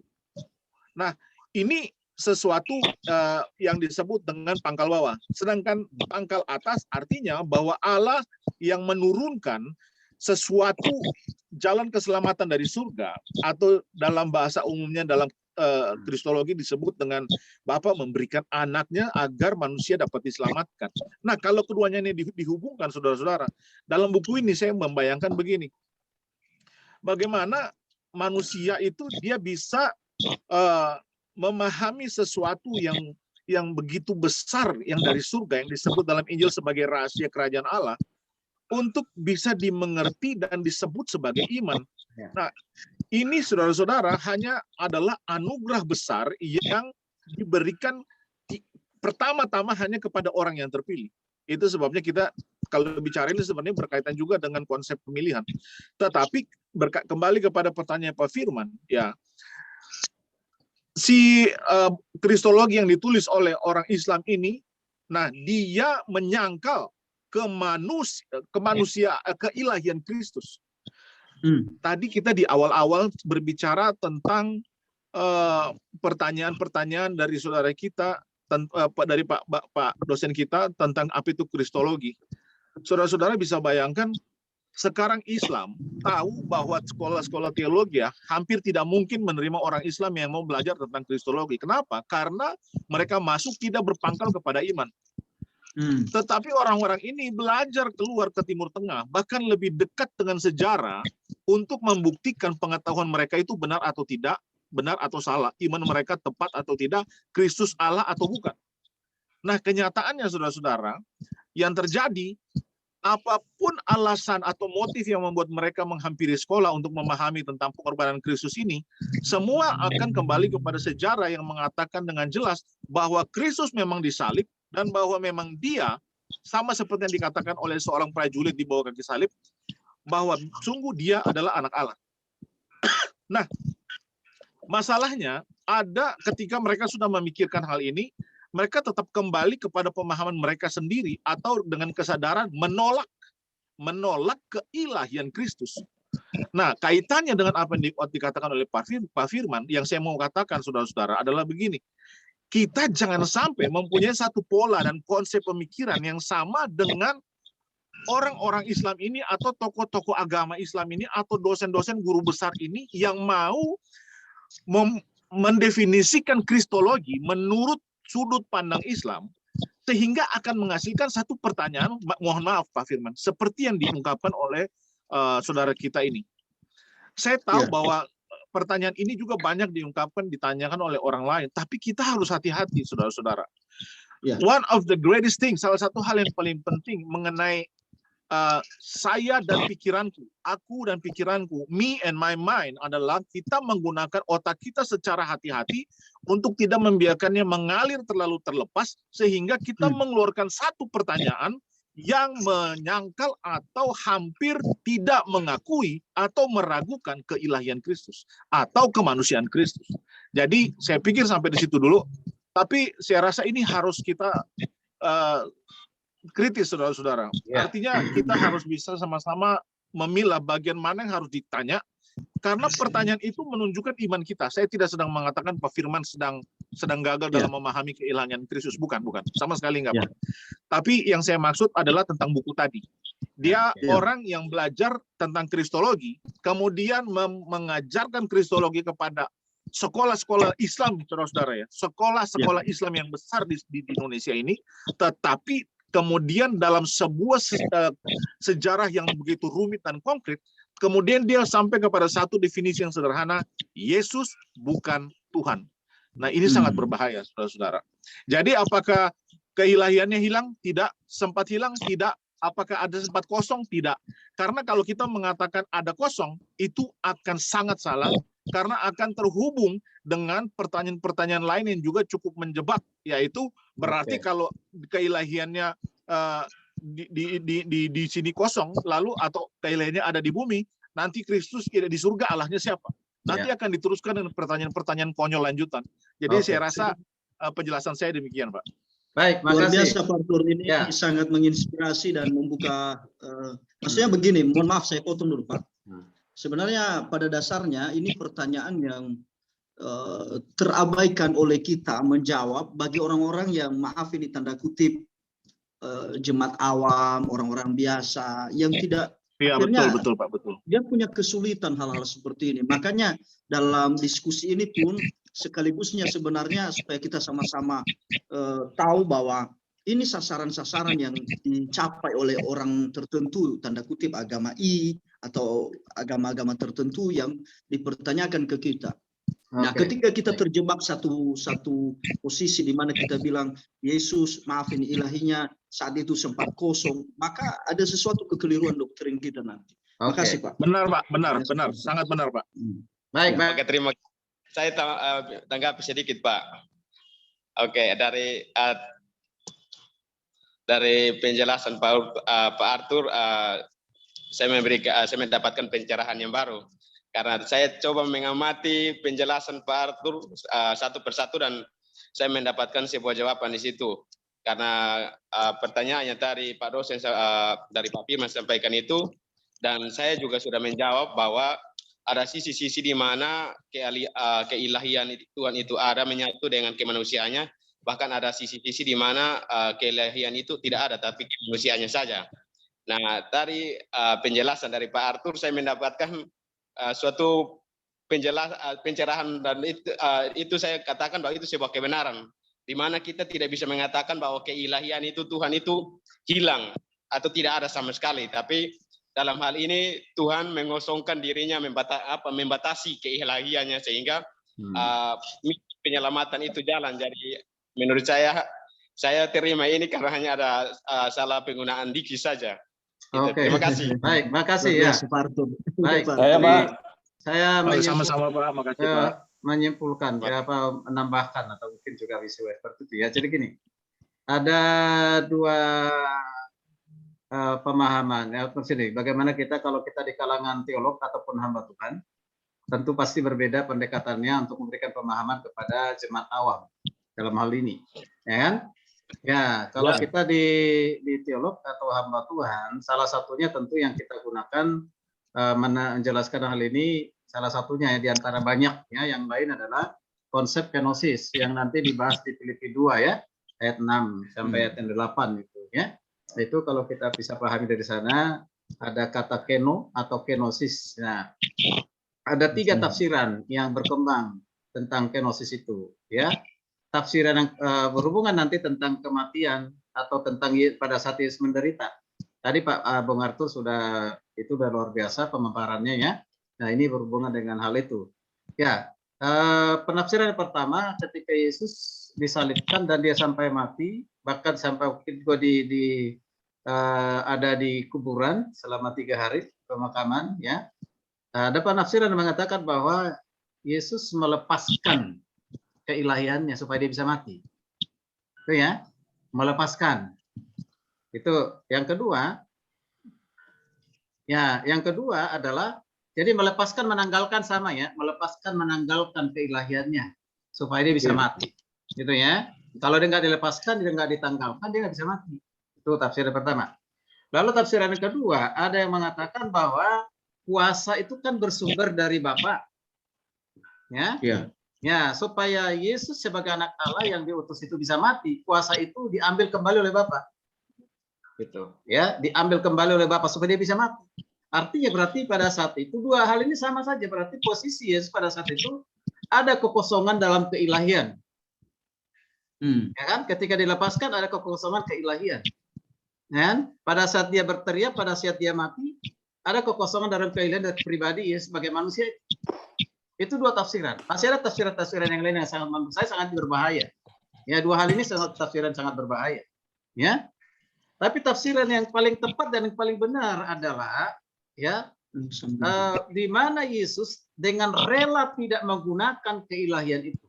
Nah, ini sesuatu yang disebut dengan pangkal bawah. Sedangkan pangkal atas artinya bahwa Allah yang menurunkan sesuatu jalan keselamatan dari surga, atau dalam bahasa umumnya dalam kristologi disebut dengan Bapa memberikan anaknya agar manusia dapat diselamatkan. Nah, kalau keduanya ini dihubungkan, saudara-saudara, dalam buku ini saya membayangkan begini, bagaimana manusia itu dia bisa memahami sesuatu yang begitu besar yang dari surga, yang disebut dalam Injil sebagai rahasia kerajaan Allah, untuk bisa dimengerti dan disebut sebagai iman. Nah, ini saudara-saudara hanya adalah anugerah besar yang diberikan pertama-tama hanya kepada orang yang terpilih. Itu sebabnya kita kalau bicara ini sebenarnya berkaitan juga dengan konsep pemilihan. Tetapi kembali kepada pertanyaan Pak Firman, ya, si kristologi yang ditulis oleh orang Islam ini, nah, dia menyangkal keilahian Kristus. Tadi kita di awal-awal berbicara tentang pertanyaan-pertanyaan dari saudara kita, dari Pak dosen kita tentang apa itu kristologi. Saudara-saudara bisa bayangkan, sekarang Islam tahu bahwa sekolah-sekolah teologi hampir tidak mungkin menerima orang Islam yang mau belajar tentang kristologi. Kenapa? Karena mereka masuk tidak berpangkal kepada iman. Tetapi orang-orang ini belajar keluar ke Timur Tengah, bahkan lebih dekat dengan sejarah untuk membuktikan pengetahuan mereka itu benar atau tidak, benar atau salah, iman mereka tepat atau tidak, Kristus Allah atau bukan. Nah, kenyataannya saudara-saudara, yang terjadi, apapun alasan atau motif yang membuat mereka menghampiri sekolah untuk memahami tentang pengorbanan Kristus ini, semua akan kembali kepada sejarah yang mengatakan dengan jelas bahwa Kristus memang disalib, dan bahwa memang dia, sama seperti yang dikatakan oleh seorang prajurit di bawah kaki salib, bahwa sungguh dia adalah anak Allah. Nah, masalahnya ada ketika mereka sudah memikirkan hal ini, mereka tetap kembali kepada pemahaman mereka sendiri, atau dengan kesadaran menolak keilahian Kristus. Nah, kaitannya dengan apa yang dikatakan oleh Pak Firman, yang saya mau katakan, saudara-saudara, adalah begini. Kita jangan sampai mempunyai satu pola dan konsep pemikiran yang sama dengan orang-orang Islam ini, atau tokoh-tokoh agama Islam ini, atau dosen-dosen guru besar ini yang mau mendefinisikan kristologi menurut sudut pandang Islam, sehingga akan menghasilkan satu pertanyaan, mohon maaf Pak Firman, seperti yang diungkapkan oleh saudara kita ini. Saya tahu bahwa pertanyaan ini juga banyak diungkapkan, ditanyakan oleh orang lain, tapi kita harus hati-hati, saudara-saudara. One of the greatest things, salah satu hal yang paling penting mengenai saya dan pikiranku, aku dan pikiranku, me and my mind, adalah kita menggunakan otak kita secara hati-hati untuk tidak membiarkannya mengalir terlalu terlepas, sehingga kita mengeluarkan satu pertanyaan yang menyangkal atau hampir tidak mengakui atau meragukan keilahian Kristus atau kemanusiaan Kristus. Jadi saya pikir sampai di situ dulu, tapi saya rasa ini harus kita kritis, saudara-saudara. Artinya kita harus bisa sama-sama memilah bagian mana yang harus ditanya, karena pertanyaan itu menunjukkan iman kita. Saya tidak sedang mengatakan Pak Firman sedang gagal dalam memahami keilahian Kristus, bukan, sama sekali enggak. Tapi yang saya maksud adalah tentang buku tadi. Dia orang yang belajar tentang kristologi, kemudian mengajarkan kristologi kepada sekolah-sekolah Islam, saudara-saudara ya, sekolah-sekolah Islam yang besar di Indonesia ini, tetapi kemudian dalam sebuah sejarah yang begitu rumit dan konkret, kemudian dia sampai kepada satu definisi yang sederhana, Yesus bukan Tuhan. Nah, ini sangat berbahaya, saudara-saudara. Jadi apakah keilahiannya hilang? Tidak. Sempat hilang? Tidak. Apakah ada sempat kosong? Tidak. Karena kalau kita mengatakan ada kosong, itu akan sangat salah, karena akan terhubung dengan pertanyaan-pertanyaan lain yang juga cukup menjebak, yaitu berarti kalau keilahiannya di sini kosong, lalu atau keilahiannya ada di bumi, nanti Kristus di surga, Allahnya siapa? Nanti akan diteruskan dengan pertanyaan-pertanyaan konyol lanjutan. Jadi saya rasa penjelasan saya demikian, Pak. Baik, luar makasih. biasa Pak Arthur, ini sangat menginspirasi dan membuka. Maksudnya begini, mohon maaf saya potong dulu Pak. Sebenarnya pada dasarnya ini pertanyaan yang terabaikan oleh kita menjawab bagi orang-orang yang, maaf ini tanda kutip, jemaat awam, orang-orang biasa yang tidak. Iya, betul Pak, betul. Dia punya kesulitan hal-hal seperti ini. Makanya dalam diskusi ini pun sekaligusnya sebenarnya supaya kita sama-sama tahu bahwa ini sasaran-sasaran yang dicapai oleh orang tertentu, tanda kutip agama atau agama-agama tertentu yang dipertanyakan ke kita. Nah, ketika kita terjebak satu posisi di mana kita bilang Yesus, maaf ini ilahinya saat itu sempat kosong, maka ada sesuatu kekeliruan doktrin kita nanti. Makasih Pak. Benar Pak, benar, sangat benar Pak. Baik, terima kasih. Saya tanggapi sedikit Pak. Oke, dari penjelasan Pak Arthur, saya mendapatkan pencerahan yang baru. Karena saya coba mengamati penjelasan Pak Arthur satu persatu dan saya mendapatkan sebuah jawaban di situ. Karena pertanyaannya dari Pak dosen, dari Pak Firman sampaikan itu, dan saya juga sudah menjawab bahwa ada sisi-sisi di mana keilahian Tuhan itu ada menyatu dengan kemanusiaannya, bahkan ada sisi-sisi di mana keilahian itu tidak ada, tapi kemanusiaannya saja. Nah, dari penjelasan dari Pak Arthur, saya mendapatkan suatu pencerahan, dan itu saya katakan bahwa itu sebuah kebenaran, di mana kita tidak bisa mengatakan bahwa keilahian itu Tuhan itu hilang atau tidak ada sama sekali, tapi dalam hal ini Tuhan mengosongkan dirinya, membatasi keilahiannya sehingga penyelamatan itu jalan. Jadi menurut saya terima ini karena hanya ada salah penggunaan diksi saja. Terima kasih. Baik, makasih ya. Baik, saya sama-sama Pak, makasih Pak. Menyimpulkan, menambahkan atau mungkin juga visual seperti itu ya. Jadi gini, ada dua pemahaman ya. Bagaimana kita kalau kita di kalangan teolog ataupun hamba Tuhan, tentu pasti berbeda pendekatannya untuk memberikan pemahaman kepada jemaat awam dalam hal ini, ya kan? Ya, kalau kita di teolog atau hamba Tuhan, salah satunya tentu yang kita gunakan menjelaskan hal ini, salah satunya ya, di antara banyak ya, yang lain adalah konsep kenosis yang nanti dibahas di Filipi 2 ya, ayat 6 sampai ayat 8 itu ya. Itu kalau kita bisa pahami dari sana, ada kata keno atau kenosis. Nah, ada 3 tafsiran yang berkembang tentang kenosis itu ya. tafsiran yang berhubungan nanti tentang kematian atau tentang pada saat Yesus menderita. Tadi Pak Bung Arthur sudah luar biasa pemaparannya ya. Nah ini berhubungan dengan hal itu. Ya, penafsiran yang pertama ketika Yesus disalibkan dan dia sampai mati, bahkan sampai juga ada di kuburan selama 3 hari pemakaman ya. Ada penafsiran yang mengatakan bahwa Yesus melepaskan keilahiannya supaya dia bisa mati. Itu ya, melepaskan. Itu yang kedua. Ya, yang kedua adalah jadi melepaskan menanggalkan sama ya, melepaskan menanggalkan keilahiannya supaya dia bisa mati. Gitu ya. Kalau dia nggak dilepaskan, dia nggak ditanggalkan, dia nggak bisa mati. Itu tafsir pertama. Lalu tafsiran yang kedua, ada yang mengatakan bahwa kuasa itu kan bersumber dari Bapa. Ya. Ya, supaya Yesus sebagai anak Allah yang diutus itu bisa mati, kuasa itu diambil kembali oleh Bapa. Gitu. Ya, diambil kembali oleh Bapa supaya dia bisa mati. Artinya berarti pada saat itu dua hal ini sama saja, berarti posisi Yesus pada saat itu ada kekosongan dalam keilahian. Ya kan? Ketika dilepaskan ada kekosongan keilahian. Dan pada saat dia berteriak, pada saat dia mati, ada kekosongan dalam keilahian dari pribadi ya sebagai manusia. Itu dua tafsiran. Masih ada tafsiran-tafsiran yang lain yang sangat menurut saya sangat berbahaya. Ya, dua hal ini tafsiran sangat berbahaya. Ya. Tapi tafsiran yang paling tepat dan yang paling benar adalah ya di mana Yesus dengan rela tidak menggunakan keilahian itu.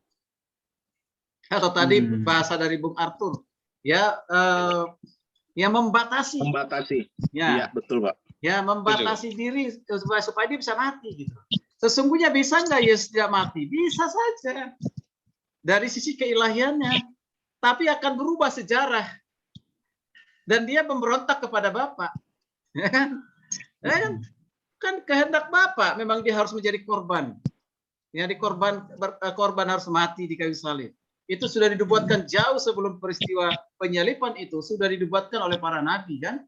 Atau tadi bahasa dari Bung Arthur ya yang membatasi. Ya. Iya, betul, Pak. Ya, membatasi diri supaya dia bisa mati gitu. Sesungguhnya bisa nggak Yesus tidak mati? Bisa saja. Dari sisi keilahiannya. Tapi akan berubah sejarah. Dan dia memberontak kepada Bapa. Kan kehendak Bapa memang dia harus menjadi korban. Ya, korban harus mati di kayu salib. Itu sudah dibuatkan jauh sebelum peristiwa penyaliban itu, sudah dibuatkan oleh para nabi kan?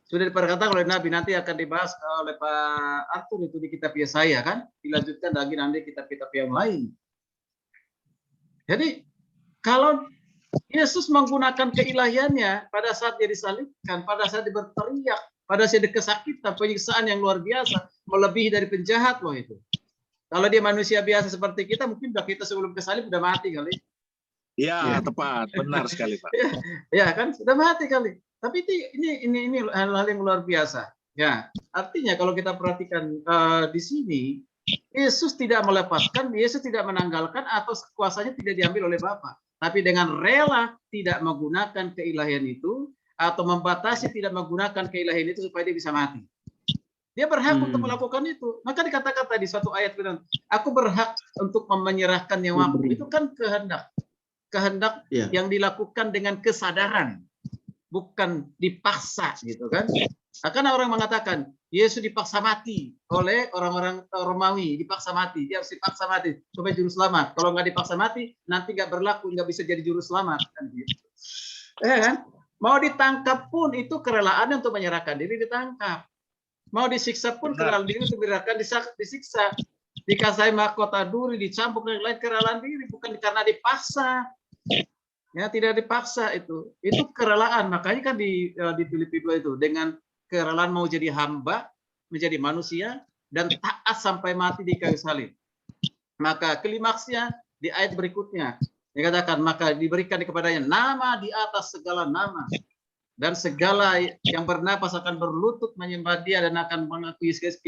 Sudah diperkatakan oleh nabi, nanti akan dibahas oleh Pak Arthur itu di kitab Yesaya kan? Dilanjutkan lagi nanti kitab-kitab yang lain. Jadi kalau Yesus menggunakan keilahiannya pada saat dia disalibkan, pada saat dia berteriak, pada saat dia kesakitan, penyiksaan yang luar biasa, melebihi dari penjahat loh itu. Kalau dia manusia biasa seperti kita, mungkin kita sebelum kesalib udah mati kali. Ya, tepat, benar sekali, Pak. Ya kan, sudah mati kali. Tapi ini hal-hal yang luar biasa. Ya, artinya kalau kita perhatikan di sini, Yesus tidak melepaskan, Yesus tidak menanggalkan atau kuasanya tidak diambil oleh Bapa. Tapi dengan rela tidak menggunakan keilahian itu atau membatasi tidak menggunakan keilahian itu supaya dia bisa mati. Dia berhak untuk melakukan itu. Maka dikatakan tadi suatu ayat bilang, aku berhak untuk menyerahkan nyawaku. Itu kan kehendak yang dilakukan dengan kesadaran, bukan dipaksa gitu kan. Akan orang mengatakan Yesus dipaksa mati oleh orang-orang Romawi, dipaksa mati, dia harus dipaksa mati supaya juru selamat. Kalau nggak dipaksa mati, nanti nggak berlaku, nggak bisa jadi juru selamat kan gitu. Kan? Mau ditangkap pun itu kerelaan untuk menyerahkan diri ditangkap. Mau disiksa pun kerelaan diri untuk menyerahkan disiksa. Dikasih mahkota duri, dicambuk dan lain kerelaan diri, bukan karena dipaksa. Ya, tidak dipaksa itu kerelaan. Makanya kan di Filipi 2 itu dengan kerelaan mau jadi hamba, menjadi manusia dan taat sampai mati di kayu salib. Maka klimaksnya di ayat berikutnya dikatakan maka diberikan kepadanya nama di atas segala nama dan segala yang bernapas akan berlutut menyembah Dia dan akan mengakui Yesus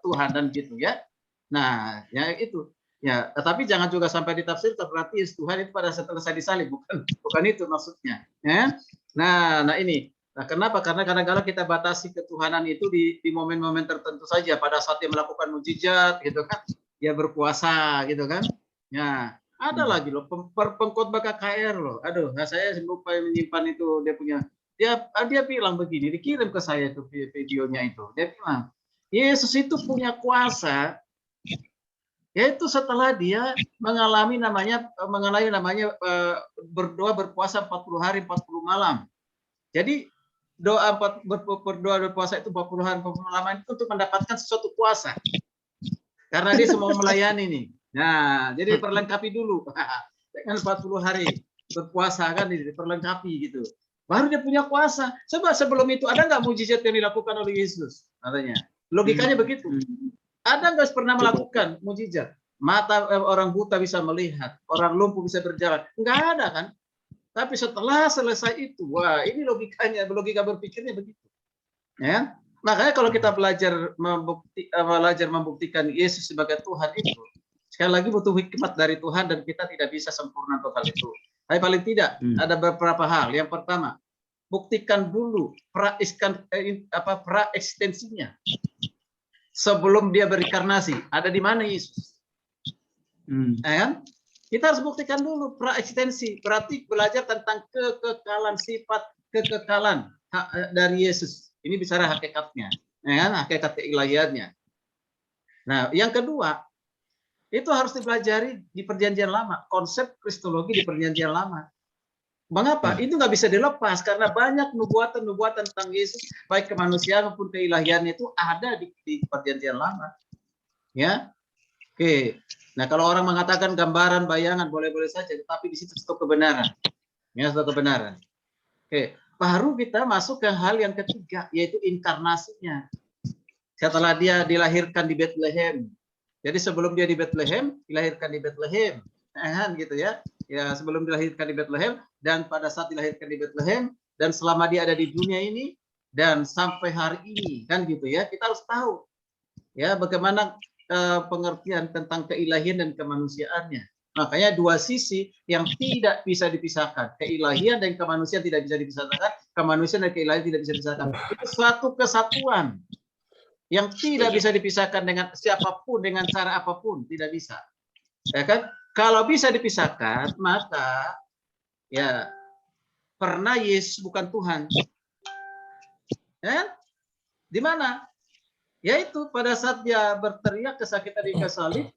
Tuhan dan gitu ya. Nah, ya itu. Ya, tetapi jangan juga sampai ditafsir berarti Tuhan itu pada saat selesai disalib, bukan itu maksudnya. Ya? Nah ini. Nah, kenapa? Karena kadang-kadang kita batasi ketuhanan itu di momen-momen tertentu saja. Pada saat dia melakukan mujizat, gitu kan, dia berpuasa, gitu kan. Ya, ada lagi loh pengkhotbah KKR loh. Aduh, nah saya lupa menyimpan itu dia punya. Dia bilang begini, dikirim ke saya itu videonya itu. Dia bilang, Yesus itu punya kuasa. Yaitu setelah dia mengalami namanya berdoa berpuasa 40 hari 40 malam. Jadi berdoa berpuasa itu 40 hari 40 malam itu untuk mendapatkan sesuatu kuasa. Karena dia semua melayani nih. Nah, jadi perlengkapi dulu. Kan 40 hari berpuasa kan diperlengkapi gitu. Baru dia punya kuasa. Coba sebelum itu ada nggak mujizat yang dilakukan oleh Yesus? Katanya. Logikanya begitu. Ada nggak pernah melakukan mujizat? Mata orang buta bisa melihat, orang lumpuh bisa berjalan. Nggak ada kan? Tapi setelah selesai itu, wah ini logikanya, logika berpikirnya begitu. Ya, makanya kalau kita belajar membuktikan Yesus sebagai Tuhan itu, sekali lagi butuh hikmat dari Tuhan dan kita tidak bisa sempurna untuk hal itu. Tapi paling tidak ada beberapa hal. Yang pertama, buktikan dulu pra-eksistensinya sebelum dia berinkarnasi. Ada di mana Yesus? Ya, kita harus buktikan dulu pra-eksistensi. Berarti belajar tentang kekekalan, sifat kekekalan dari Yesus. Ini bicara hakikatnya, ya, hakikat keilahiannya. Nah, yang kedua, itu harus dipelajari di Perjanjian Lama, konsep kristologi di Perjanjian Lama. Mengapa? Itu nggak bisa dilepas karena banyak nubuatan-nubuatan tentang Yesus, baik kemanusiaan maupun keilahiannya itu ada di Perjanjian Lama. Ya, oke. Nah, kalau orang mengatakan gambaran, bayangan, boleh-boleh saja, tetapi di situ satu kebenaran. Ya, satu kebenaran. Oke. Baru kita masuk ke hal yang ketiga, yaitu inkarnasinya. Setelah dia dilahirkan di Bethlehem. Jadi sebelum dia di Bethlehem, dilahirkan di Bethlehem. Gitu ya. Ya, sebelum dilahirkan di Bethlehem, dan pada saat dilahirkan di Bethlehem, dan selama dia ada di dunia ini, dan sampai hari ini, kan gitu ya. Kita harus tahu ya bagaimana pengertian tentang keilahian dan kemanusiaannya. Makanya dua sisi yang tidak bisa dipisahkan. Keilahian dan kemanusiaan tidak bisa dipisahkan. Kemanusiaan dan keilahian tidak bisa dipisahkan. Itu suatu kesatuan yang tidak bisa dipisahkan dengan siapapun, dengan cara apapun. Tidak bisa. Ya kan? Kalau bisa dipisahkan, maka ya pernah Yesus bukan Tuhan. Ya? Di mana? Yaitu pada saat dia berteriak kesakitan di kayu salib,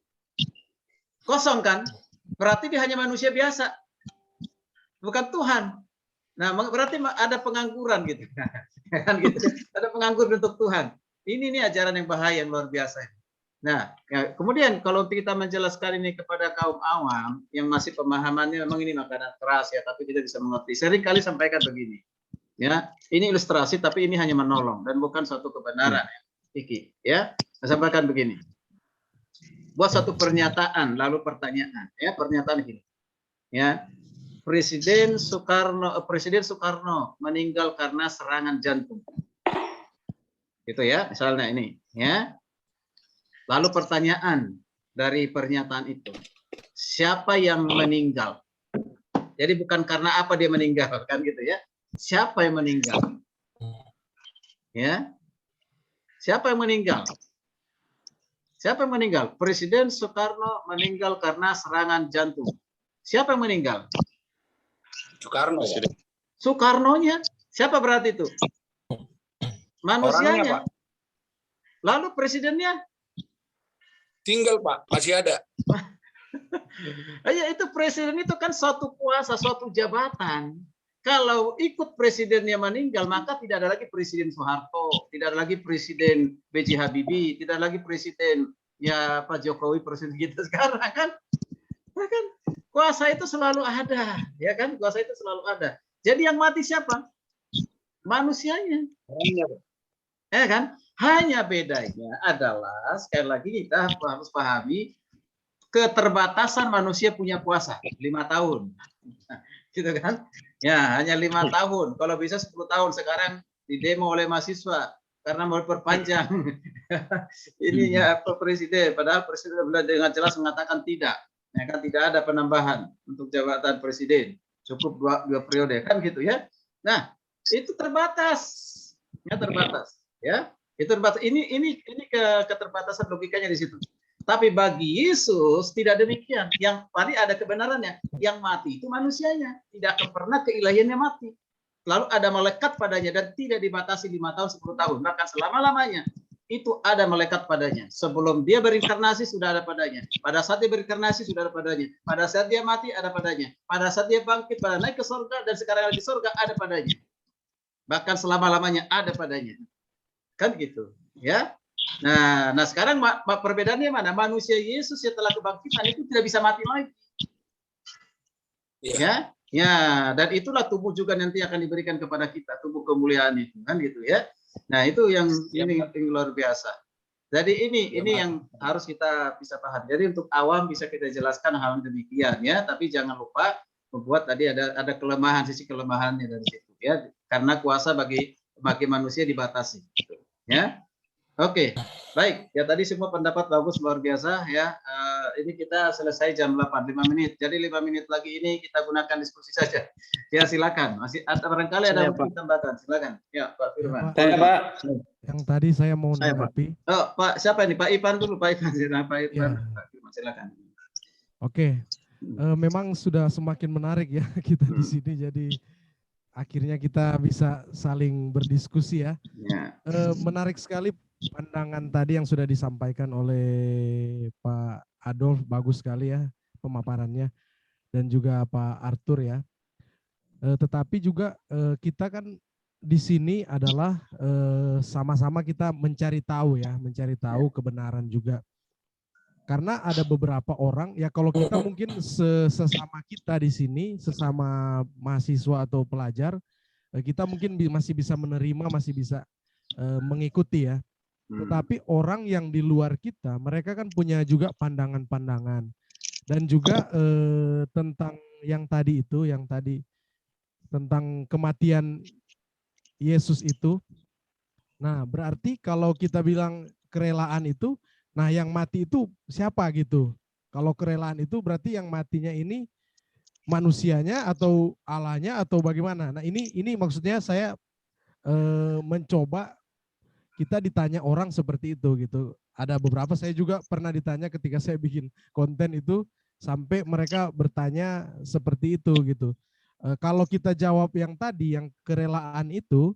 kosong kan? Berarti dia hanya manusia biasa, bukan Tuhan. Nah, berarti ada pengangguran gitu, kan gitu. Ada pengangguran untuk Tuhan. Ini nih ajaran yang bahaya, yang luar biasa. Nah, ya, kemudian kalau kita menjelaskan ini kepada kaum awam yang masih pemahamannya memang ini makanan keras ya, tapi kita bisa mengerti. Sering kali sampaikan begini, ya, ini ilustrasi, tapi ini hanya menolong dan bukan suatu kebenaran. Ya, saya sampaikan begini. Buat satu pernyataan lalu pertanyaan, ya, pernyataan ini, ya, Presiden Soekarno meninggal karena serangan jantung, gitu ya, misalnya ini, ya. Lalu pertanyaan dari pernyataan itu, siapa yang meninggal? Jadi bukan karena apa dia meninggal, kan gitu ya? Siapa yang meninggal? Ya, siapa yang meninggal? Siapa yang meninggal? Presiden Soekarno meninggal karena serangan jantung. Siapa yang meninggal? Soekarno. Ya? Soekarnonya. Siapa berarti itu? Manusianya. Pak. Lalu presidennya? Tinggal Pak, masih ada. Ya, itu presiden itu kan suatu kuasa, suatu jabatan. Kalau ikut presidennya meninggal, maka tidak ada lagi Presiden Soeharto, tidak ada lagi Presiden B.J. Habibie, tidak ada lagi Presiden ya Pak Jokowi, presiden kita sekarang kan. Ya kan? Kuasa itu selalu ada, ya kan? Kuasa itu selalu ada. Jadi yang mati siapa? Manusianya. Ya kan? Hanya bedanya adalah sekali lagi kita harus pahami keterbatasan manusia punya kuasa 5 tahun. Gitu kan? Ya, hanya 5 tahun. Kalau bisa 10 tahun. Sekarang didemo oleh mahasiswa karena mau perpanjang ininya presiden. Padahal presiden dengan jelas mengatakan tidak. Ya kan, tidak ada penambahan untuk jabatan presiden. Cukup dua periode kan gitu ya. Nah, itu terbatas. Ya, terbatas. Ya, itu terbatas. Ini keterbatasan logikanya di situ. Tapi bagi Yesus tidak demikian. Yang tadi ada kebenarannya. Yang mati itu manusianya. Tidak akan pernah keilahiannya mati. Lalu ada malaikat padanya dan tidak dibatasi 5 tahun, 10 tahun. Bahkan selama-lamanya itu ada malaikat padanya. Sebelum dia berinkarnasi sudah ada padanya. Pada saat dia berinkarnasi sudah ada padanya. Pada saat dia mati ada padanya. Pada saat dia bangkit, pada naik ke surga dan sekarang lagi surga ada padanya. Bahkan selama-lamanya ada padanya. Kan gitu. Ya. Nah sekarang perbedaannya mana? Manusia Yesus setelah kebangkitan itu tidak bisa mati lagi. Ya, ya, dan itulah tubuh juga nanti akan diberikan kepada kita, tubuh kemuliaan itu, kan gitu ya. Nah, itu yang ini yang luar biasa. Jadi ini yang harus kita bisa paham. Jadi untuk awam bisa kita jelaskan hal demikian ya, tapi jangan lupa membuat tadi ada kelemahan, sisi kelemahannya dari situ ya, karena kuasa bagi manusia dibatasi, ya. Oke, baik. Ya tadi semua pendapat bagus, luar biasa ya. Ini kita selesai jam 8, 5 menit. Jadi 5 menit lagi ini kita gunakan diskusi saja. Ya silakan. Masih barangkali ada mungkin tambahan. Silakan. Ya Pak Firman. Saya Pak. Yang tadi saya mau menanggapi. Oh Pak, siapa ini? Pak Ipan dulu. Pak Ipan. Pak Ipan. Ya. Pak Firman, silakan. Oke. Memang sudah semakin menarik ya kita di sini. Jadi akhirnya kita bisa saling berdiskusi ya. Menarik sekali pandangan tadi yang sudah disampaikan oleh Pak Adolf, bagus sekali ya pemaparannya, dan juga Pak Arthur ya. Tetapi juga kita kan di sini adalah sama-sama kita mencari tahu ya, mencari tahu kebenaran juga. Karena ada beberapa orang ya, kalau kita mungkin sesama kita di sini, sesama mahasiswa atau pelajar, kita mungkin masih bisa menerima, masih bisa mengikuti ya. Tetapi orang yang di luar kita, mereka kan punya juga pandangan-pandangan. Dan juga tentang yang tadi tentang kematian Yesus itu. Nah, berarti kalau kita bilang kerelaan itu, nah yang mati itu siapa gitu? Kalau kerelaan itu berarti yang matinya ini manusianya atau Allahnya atau bagaimana? Nah, ini maksudnya saya mencoba kita ditanya orang seperti itu gitu. Ada beberapa saya juga pernah ditanya ketika saya bikin konten itu, sampai mereka bertanya seperti itu gitu. Kalau kita jawab yang tadi, yang kerelaan itu,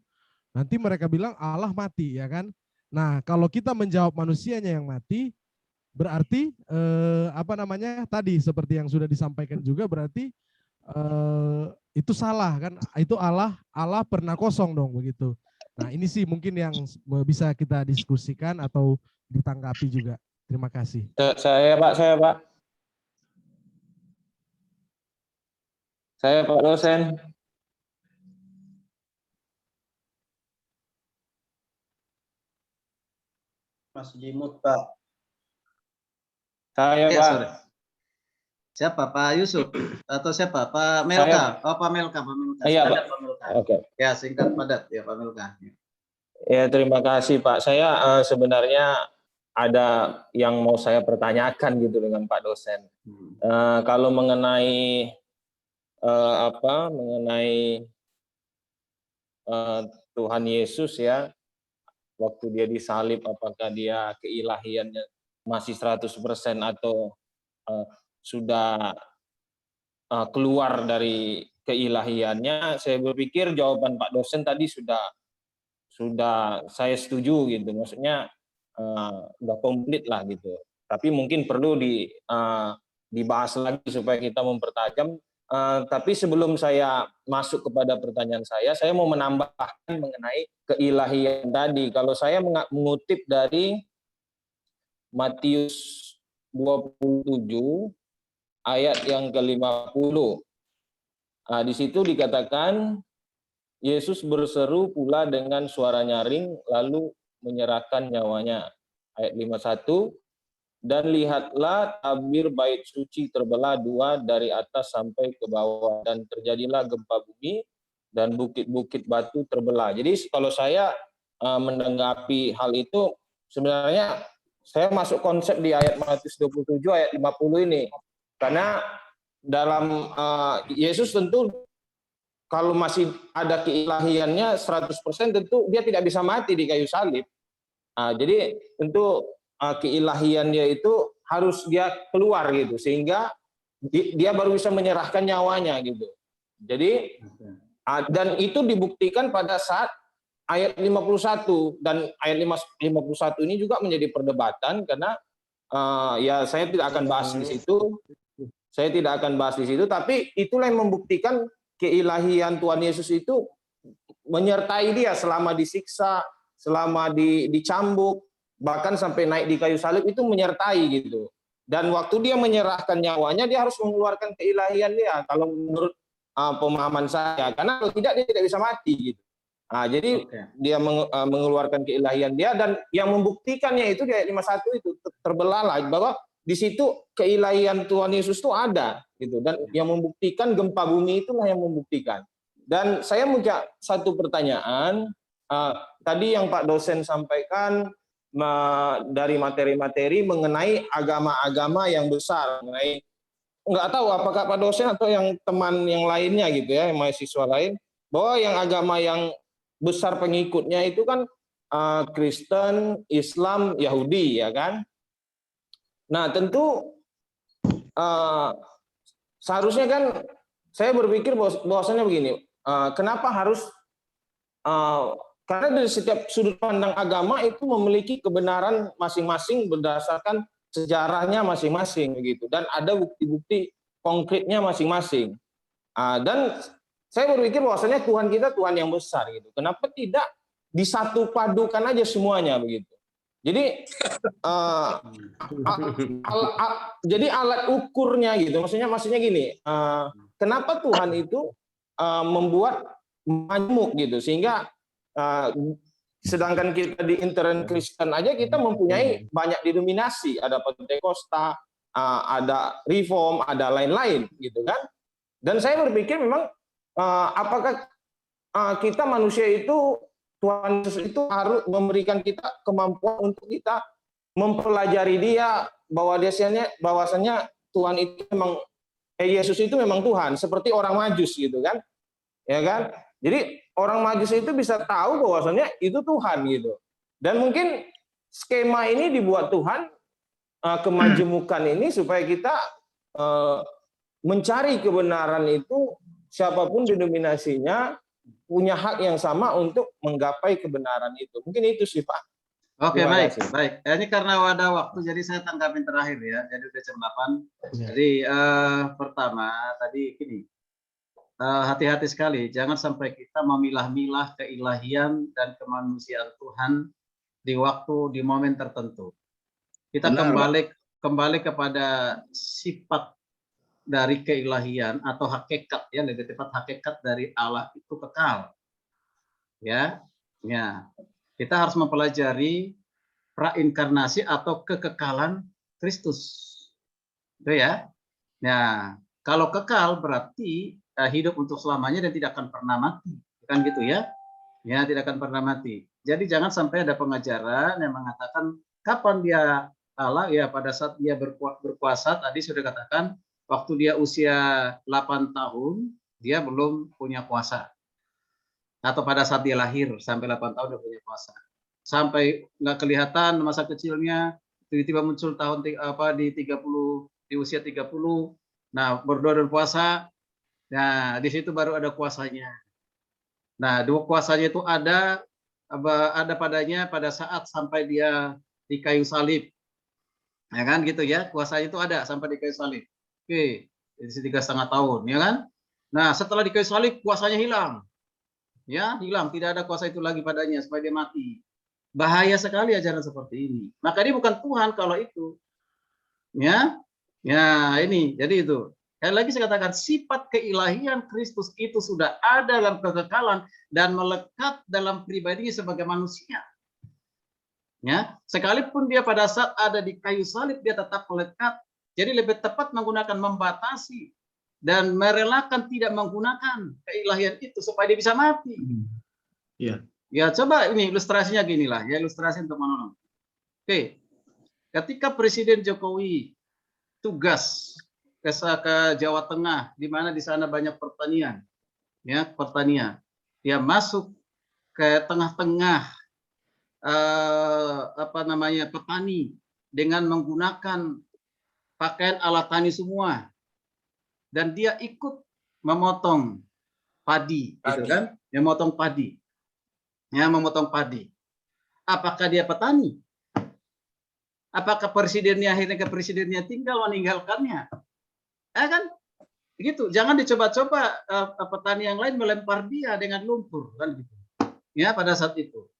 nanti mereka bilang Allah mati ya kan. Nah kalau kita menjawab manusianya yang mati, berarti tadi seperti yang sudah disampaikan juga, berarti itu salah kan. Itu Allah pernah kosong dong begitu. Nah ini sih mungkin yang bisa kita diskusikan atau ditanggapi juga. Terima kasih. Saya Pak. Saya Pak dosen. Masih di mute Pak. Saya Ya, Pak. sorry. Siapa Pak Yusuf atau siapa Pak Melka? Saya... Oh Pak Melka. Iya Pak. Oke. Ya singkat padat ya Pak Melka. Ya terima kasih Pak. Saya sebenarnya ada yang mau saya pertanyakan gitu dengan Pak dosen. Kalau mengenai Tuhan Yesus ya, waktu dia disalib, apakah dia keilahiannya masih 100% atau sudah keluar dari keilahiannya? Saya berpikir jawaban Pak dosen tadi sudah saya setuju gitu, maksudnya udah komplit lah gitu. Tapi mungkin perlu dibahas lagi supaya kita mempertajam. Tapi sebelum saya masuk kepada pertanyaan saya mau menambahkan mengenai keilahian tadi. Kalau saya mengutip dari Matius 27 ayat yang ke-50. Di situ dikatakan Yesus berseru pula dengan suara nyaring lalu menyerahkan nyawanya. Ayat 51. Dan lihatlah tabir bait suci terbelah dua dari atas sampai ke bawah, dan terjadilah gempa bumi dan bukit-bukit batu terbelah. Jadi kalau saya menanggapi hal itu, sebenarnya saya masuk konsep di ayat Matius 27 ayat 50 ini. Karena dalam Yesus tentu kalau masih ada keilahiannya 100% tentu dia tidak bisa mati di kayu salib. Jadi tentu keilahiannya itu harus dia keluar gitu, sehingga dia baru bisa menyerahkan nyawanya gitu. Jadi dan itu dibuktikan pada saat ayat 51, dan ayat 51 ini juga menjadi perdebatan karena ya saya tidak akan bahas di situ. Tapi itulah yang membuktikan keilahian Tuhan Yesus itu menyertai dia selama disiksa, selama dicambuk, bahkan sampai naik di kayu salib itu menyertai gitu. Dan waktu dia menyerahkan nyawanya, dia harus mengeluarkan keilahian dia. Kalau menurut pemahaman saya, karena kalau tidak dia tidak bisa mati gitu. Nah, jadi dia mengeluarkan keilahian dia, dan yang membuktikannya itu di ayat 51 itu terbelalai bahwa di situ keilahian Tuhan Yesus itu ada gitu, dan yang membuktikan gempa bumi itulah yang membuktikan. Dan saya punya satu pertanyaan, tadi yang Pak dosen sampaikan dari materi-materi mengenai agama-agama yang besar, mengenai nggak tahu apakah Pak dosen atau yang teman yang lainnya gitu ya, yang mahasiswa lain, bahwa yang agama yang besar pengikutnya itu kan Kristen, Islam, Yahudi ya kan. Nah tentu seharusnya kan saya berpikir bahwasanya begini, kenapa harus karena dari setiap sudut pandang agama itu memiliki kebenaran masing-masing berdasarkan sejarahnya masing-masing begitu, dan ada bukti-bukti konkretnya masing-masing. Dan saya berpikir bahwasanya Tuhan kita Tuhan yang besar gitu. Kenapa tidak disatu padukan aja semuanya begitu? Jadi jadi alat ukurnya gitu. Maksudnya gini, kenapa Tuhan itu membuat majmuk gitu, sehingga sedangkan kita di intern Kristen aja kita mempunyai banyak denominasi, ada Pentakosta, ada Reform, ada lain-lain gitu kan. Dan saya berpikir memang apakah kita manusia itu, Tuhan Yesus itu harus memberikan kita kemampuan untuk kita mempelajari dia, bahwasanya Tuhan itu memang Yesus itu memang Tuhan, seperti orang Majus gitu kan. Ya kan? Jadi orang Majus itu bisa tahu bahwasanya itu Tuhan gitu. Dan mungkin skema ini dibuat Tuhan, kemajemukan ini supaya kita mencari kebenaran itu, siapapun denominasinya punya hak yang sama untuk menggapai kebenaran itu. Mungkin itu sih Pak. Oke, baik. Ini karena ada waktu, jadi saya tanggapin terakhir ya. Jadi udah jam 8. Jadi pertama tadi gini, hati-hati sekali, jangan sampai kita memilah-milah keilahian dan kemanusiaan Tuhan di momen tertentu. Kita kembali kepada sifat dari keilahian atau hakikat ya, lebih tepat hakikat dari Allah itu kekal. Ya. Kita harus mempelajari prainkarnasi atau kekekalan Kristus. Itu ya. Nah, kalau kekal berarti hidup untuk selamanya dan tidak akan pernah mati, kan gitu ya? Ya, tidak akan pernah mati. Jadi jangan sampai ada pengajaran yang mengatakan kapan dia Allah, ya pada saat dia berkuasa, tadi sudah katakan waktu dia usia 8 tahun dia belum punya kuasa, atau pada saat dia lahir sampai 8 tahun dia punya kuasa, sampai nggak kelihatan masa kecilnya, tiba-tiba muncul tahun di usia 30, nah berdoa dan puasa. Nah, di situ baru ada kuasanya. Nah, dua kuasanya itu ada padanya pada saat sampai dia di kayu salib. Ya kan gitu ya, kuasanya itu ada sampai di kayu salib. Oke, jadi 3,5 tahun, ya kan? Nah, setelah di kayu salib kuasanya hilang. Ya, hilang, tidak ada kuasa itu lagi padanya sampai dia mati. Bahaya sekali ajaran seperti ini. Maka dia bukan Tuhan kalau itu. Ya. Ya, ini. Jadi itu. Sekali lagi saya katakan, sifat keilahian Kristus itu sudah ada dalam kekekalan dan melekat dalam pribadinya sebagai manusia. Ya, sekalipun dia pada saat ada di kayu salib dia tetap melekat. Jadi lebih tepat menggunakan membatasi dan merelakan tidak menggunakan keilahian itu supaya dia bisa mati. Ya. Ya, coba ini ilustrasinya gini lah, ya ilustrasi untuk menonton. Oke. Ketika Presiden Jokowi tugas ke Jawa Tengah, di mana di sana banyak pertanian, ya pertanian. Dia masuk ke tengah-tengah petani dengan menggunakan pakaian ala tani semua, dan dia ikut memotong padi, gitu kan? Memotong padi, ya memotong padi. Apakah dia petani? Apakah presidennya akhirnya presidennya tinggal meninggalkannya? Kan begitu. Jangan dicoba-coba petani yang lain melempar dia dengan lumpur, kan gitu. Ya, pada saat itu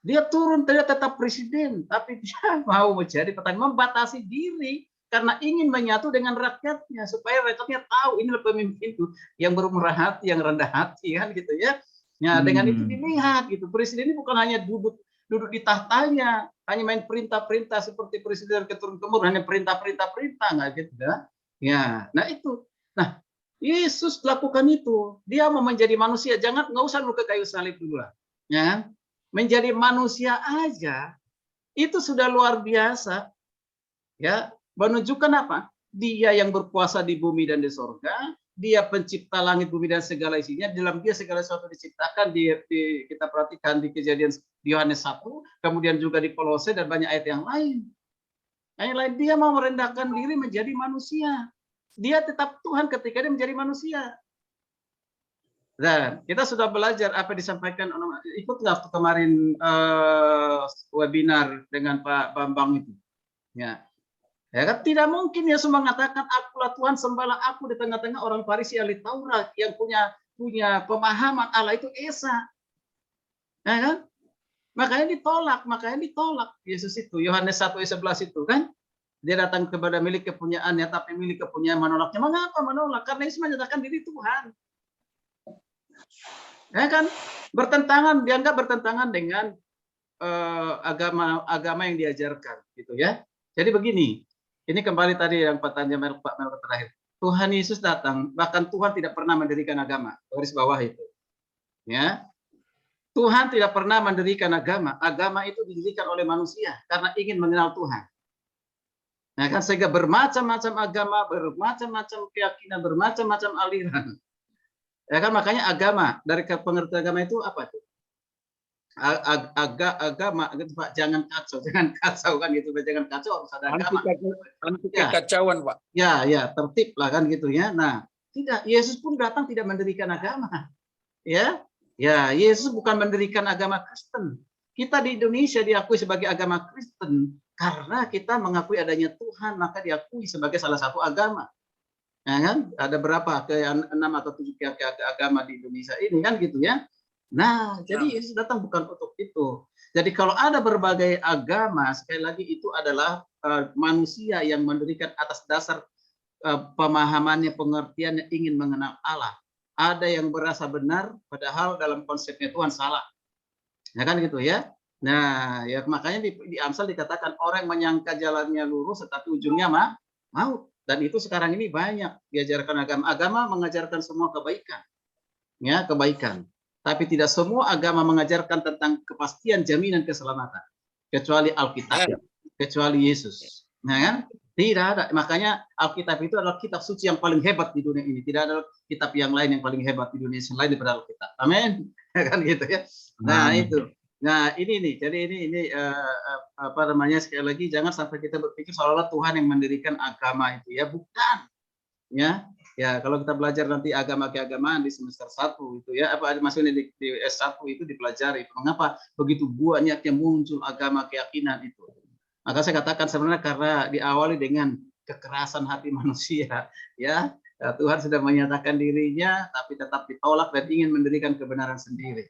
dia turun, tidak tetap presiden, tapi dia mau menjadi petani, membatasi diri karena ingin menyatu dengan rakyatnya supaya rakyatnya tahu inilah pemimpin itu yang bermurah hati, yang rendah hati kan gitu ya. Ya dengan itu dilihat gitu. Presiden ini bukan hanya duduk di tahtanya, hanya main perintah-perintah seperti presiden keturun-temurun, hanya perintah nggak gitu ya. Ya, nah itu. Nah, Yesus lakukan itu. Dia mau menjadi manusia, nggak usah lu ke kayu salib dulu lah. Ya, menjadi manusia aja itu sudah luar biasa. Ya, menunjukkan apa? Dia yang berkuasa di bumi dan di sorga, dia pencipta langit, bumi, dan segala isinya. Dalam dia segala sesuatu diciptakan. Kita perhatikan di Kejadian di Yohanes 1, kemudian juga di Kolose dan banyak ayat yang lain. Yang lain, dia mau merendahkan diri menjadi manusia. Dia tetap Tuhan ketika dia menjadi manusia. Dan kita sudah belajar apa yang disampaikan, ikut nggak kemarin webinar dengan Pak Bambang itu? Ya. Ya kan tidak mungkin Yesus mengatakan akulah Tuhan, sembahlah aku di tengah-tengah orang Farisi ahli Taurat yang punya pemahaman Allah itu esa. Ya kan? Makanya ditolak Yesus itu. Yohanes 1:11 itu kan. Dia datang kepada milik kepunyaannya, tapi milik kepunyaan menolaknya. Mengapa menolak? Karena Yesus menyatakan diri Tuhan. Ya kan? Dianggap bertentangan dengan agama yang diajarkan gitu ya. Jadi begini. Ini kembali tadi yang pertanyaan Pak Mel terakhir. Tuhan Yesus datang, bahkan Tuhan tidak pernah mendirikan agama. Garis bawah itu. Ya. Tuhan tidak pernah mendirikan agama. Agama itu didirikan oleh manusia karena ingin mengenal Tuhan. Nah, kan sehingga bermacam-macam agama, bermacam-macam keyakinan, bermacam-macam aliran. Ya kan makanya agama, dari pengertian agama itu apa itu? Agama gitu Pak, jangan kacau kan gitu, jangan kacau harus ada agama. Anti kekacauan Pak. Ya tertib lah kan gitu ya. Nah tidak, Yesus pun datang tidak mendirikan agama. Ya Yesus bukan mendirikan agama Kristen. Kita di Indonesia diakui sebagai agama Kristen karena kita mengakui adanya Tuhan, maka diakui sebagai salah satu agama. Ya kan? Ada berapa? 6 atau 7 agama di Indonesia ini kan gitu ya. Nah, jadi Yesus datang bukan untuk itu. Jadi kalau ada berbagai agama, sekali lagi itu adalah manusia yang mendirikan atas dasar pemahamannya, pengertiannya ingin mengenal Allah. Ada yang berasa benar, padahal dalam konsepnya Tuhan salah. Ya kan gitu ya. Nah, ya makanya di Amsal dikatakan orang menyangka jalannya lurus, tetapi ujungnya maut. Dan itu sekarang ini banyak diajarkan agama. Agama mengajarkan semua kebaikan. Ya, kebaikan. Tapi tidak semua agama mengajarkan tentang kepastian jaminan keselamatan. Kecuali Alkitab, kecuali Yesus. Nah, kan? Tidak ada. Makanya Alkitab itu adalah kitab suci yang paling hebat di dunia ini. Tidak ada kitab yang lain yang paling hebat di dunia selain daripada Alkitab. Amin. Kan gitu ya. Nah, itu. Nah, ini nih. Jadi ini apa namanya, sekali lagi jangan sampai kita berpikir seolah-olah Tuhan yang mendirikan agama itu ya, bukan. Ya, kalau kita belajar nanti agama keagamaan di semester 1 itu ya, apa maksudnya di S1 itu dipelajari mengapa begitu banyaknya muncul agama keyakinan itu. Maka saya katakan sebenarnya karena diawali dengan kekerasan hati manusia ya. Tuhan sudah menyatakan dirinya tapi tetap ditolak dan ingin mendirikan kebenaran sendiri.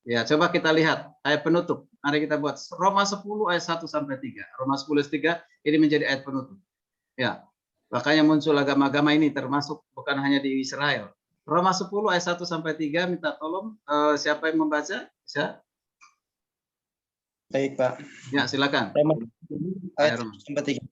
Ya, coba kita lihat ayat penutup. Mari kita buat Roma 10 ayat 1 sampai 3. Roma 10 ayat 3 ini menjadi ayat penutup. Ya. Makanya muncul agama-agama ini termasuk bukan hanya di Israel. Roma 10 ayat 1 sampai 3 minta tolong siapa yang membaca? Bisa? Baik, Pak. Ya, silakan. Roma ayat 1 sampai 3.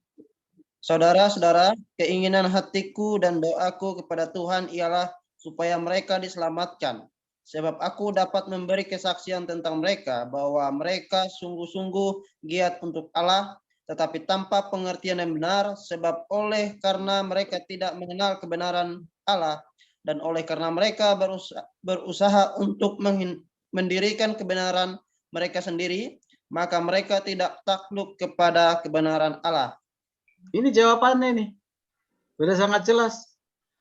Saudara-saudara, keinginan hatiku dan doaku kepada Tuhan ialah supaya mereka diselamatkan. Sebab aku dapat memberi kesaksian tentang mereka bahwa mereka sungguh-sungguh giat untuk Allah, tetapi tanpa pengertian yang benar, sebab karena mereka tidak mengenal kebenaran Allah, dan karena mereka berusaha untuk mendirikan kebenaran mereka sendiri, maka mereka tidak takluk kepada kebenaran Allah. Ini jawabannya nih. Sudah sangat jelas.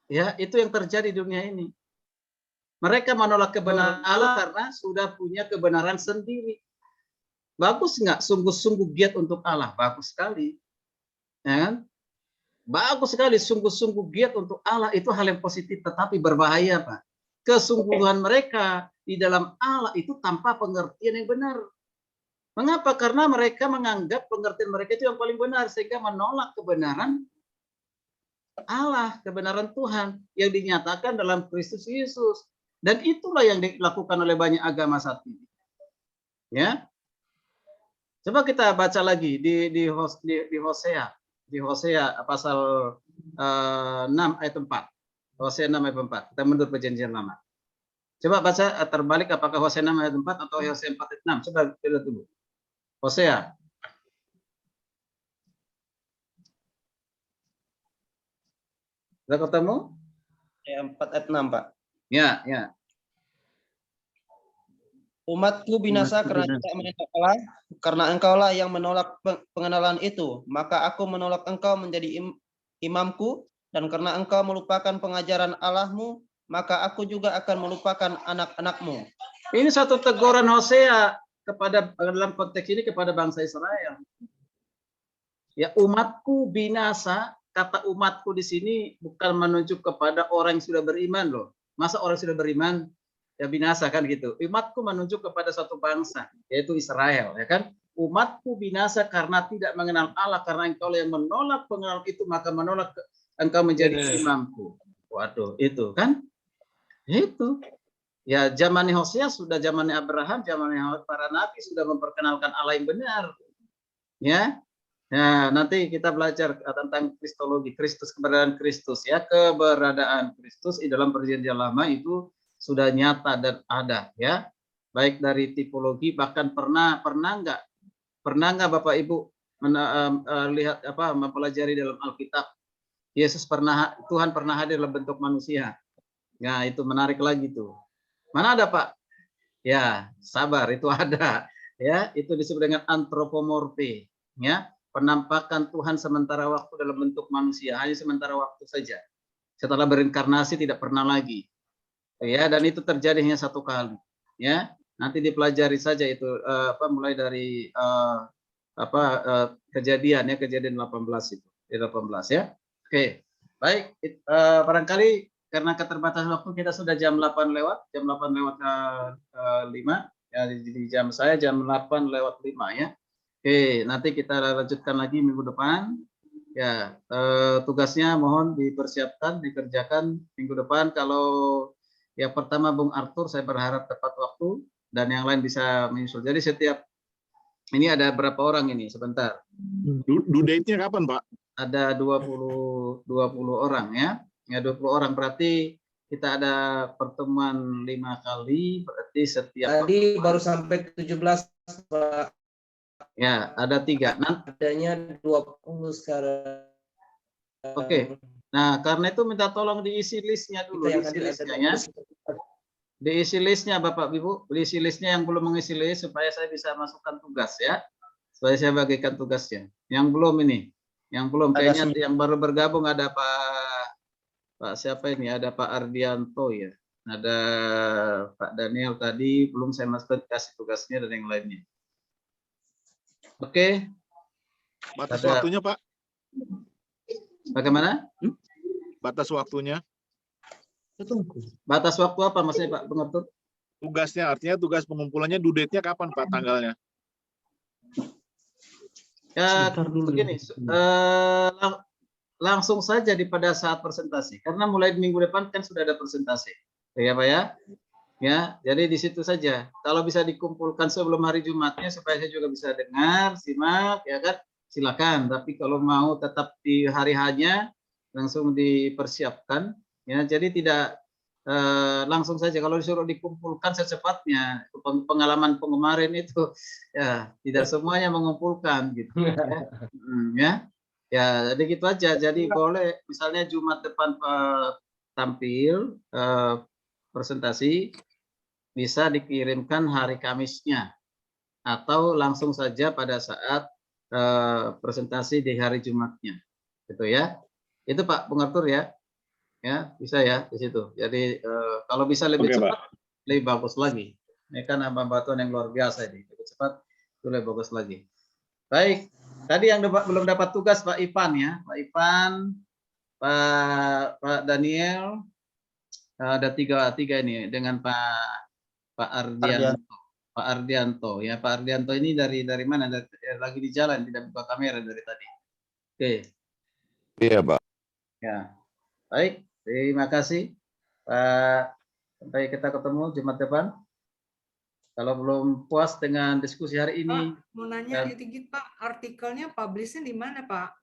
Ya, itu yang terjadi di dunia ini. Mereka menolak kebenaran Allah karena sudah punya kebenaran sendiri. Bagus nggak? Sungguh-sungguh giat untuk Allah. Bagus sekali. Ya kan? Bagus sekali. Sungguh-sungguh giat untuk Allah. Itu hal yang positif. Tetapi berbahaya, Pak. Kesungguhan mereka di dalam Allah itu tanpa pengertian yang benar. Mengapa? Karena mereka menganggap pengertian mereka itu yang paling benar, sehingga menolak kebenaran Allah, kebenaran Tuhan yang dinyatakan dalam Kristus Yesus. Dan itulah yang dilakukan oleh banyak agama saat ini. Ya, coba kita baca lagi di Hosea, pasal 6 ayat 4. Hosea 6 ayat 4. Kita mundur perjanjian lama. Coba baca terbalik, apakah Hosea 6 ayat 4 atau Hosea 4 ayat 6. Coba kita tunggu. Hosea. Sudah ketemu? Hosea 4 ayat 6, Pak. Ya, ya. Umatku binasa karena tidak mengenal Allah, karena engkaulah yang menolak pengenalan itu. Maka aku menolak engkau menjadi imamku, dan karena engkau melupakan pengajaran Allahmu, maka aku juga akan melupakan anak-anakmu. Ini satu teguran Hosea kepada, dalam konteks ini, kepada bangsa Israel. Ya, umatku binasa, kata umatku di sini bukan menunjuk kepada orang yang sudah beriman loh. Masa orang sudah beriman ya binasa kan gitu. Umatku menunjuk kepada suatu bangsa, yaitu Israel, ya kan? Umatku binasa karena tidak mengenal Allah, karena engkau yang menolak pengenalan itu, maka menolak engkau menjadi imamku. Waduh, itu kan? Itu. Ya, zamannya Hosea sudah zamannya Abraham, zamannya para nabi sudah memperkenalkan Allah yang benar. Ya. Nah, nanti kita belajar tentang kristologi, Kristus, keberadaan Kristus ya. Keberadaan Kristus di dalam perjanjian lama itu sudah nyata dan ada ya, baik dari tipologi, bahkan pernah nggak Bapak Ibu lihat mempelajari dalam Alkitab, Tuhan pernah hadir dalam bentuk manusia. Ya, itu menarik lagi tuh. Mana ada Pak? Ya, sabar, itu ada ya, itu disebut dengan antropomorfi ya, penampakan Tuhan sementara waktu dalam bentuk manusia, hanya sementara waktu saja. Setelah berinkarnasi tidak pernah lagi. Ya, dan itu terjadi hanya satu kali ya, nanti dipelajari saja itu mulai dari kejadian 18 itu 18 ya. Oke, baik, barangkali karena keterbatasan waktu kita sudah jam 8 lewat 5 ya, di jam saya jam 8 lewat 5 ya. Oke, nanti kita lanjutkan lagi minggu depan ya. Tugasnya mohon dipersiapkan, dikerjakan minggu depan. Kalau yang pertama Bung Arthur, saya berharap tepat waktu, dan yang lain bisa menyusul. Jadi setiap ini ada berapa orang ini? Sebentar. Due date-nya kapan, Pak? Ada 20 orang ya. Ya, 20 orang, berarti kita ada pertemuan 5 kali, berarti setiap tadi baru sampai 17, Pak. Ya, ada 3. Adanya 20 sekarang. Oke. Nah, karena itu minta tolong diisi listnya dulu, diisi listnya ya. Diisi listnya Bapak Ibu, diisi listnya yang belum mengisi list supaya saya bisa masukkan tugas ya. Supaya saya bagikan tugasnya. Yang belum ini, yang belum kayaknya yang baru bergabung ada Pak siapa ini? Ada Pak Ardianto ya. Ada Pak Daniel tadi, belum saya masukkan kasih tugasnya dan yang lainnya. Oke. Batas waktunya, Pak? Bagaimana? Batas waktunya? Batas waktu apa maksudnya Pak Pengertur? Tugasnya, artinya tugas pengumpulannya due date-nya kapan Pak, tanggalnya? Ya, begini, langsung saja pada saat presentasi, karena mulai minggu depan kan sudah ada presentasi, ya Pak ya. Ya, jadi di situ saja. Kalau bisa dikumpulkan sebelum hari Jumatnya supaya saya juga bisa dengar, simak, ya kan? Silakan. Tapi kalau mau tetap di hari hanya langsung dipersiapkan, ya. Jadi tidak langsung saja. Kalau disuruh dikumpulkan secepatnya, pengalaman kemarin itu, ya tidak semuanya mengumpulkan gitu. Ya, ya. Jadi gitu aja. Jadi boleh, misalnya Jumat depan tampil presentasi, bisa dikirimkan hari Kamisnya atau langsung saja pada saat presentasi di hari Jumatnya, gitu ya. Itu Pak Pengatur ya, ya bisa ya di situ. Jadi kalau bisa lebih cepat, lebih bagus lagi. Ini kan bantuan yang luar biasa ini, lebih cepat itu lebih bagus lagi. Baik, tadi yang belum dapat tugas Pak Ipan ya, Pak Ipan, Pak Daniel, ada tiga ini dengan Pak Ardianto. Pak Ardianto. Ya, Pak Ardianto ini dari mana? Lagi di jalan, tidak buka kamera dari tadi. Oke. Iya, Pak. Ya. Baik, terima kasih. Pak, sampai kita ketemu Jumat depan. Kalau belum puas dengan diskusi hari ini, Pak, mau nanya dikit Pak, artikelnya publishnya di mana Pak?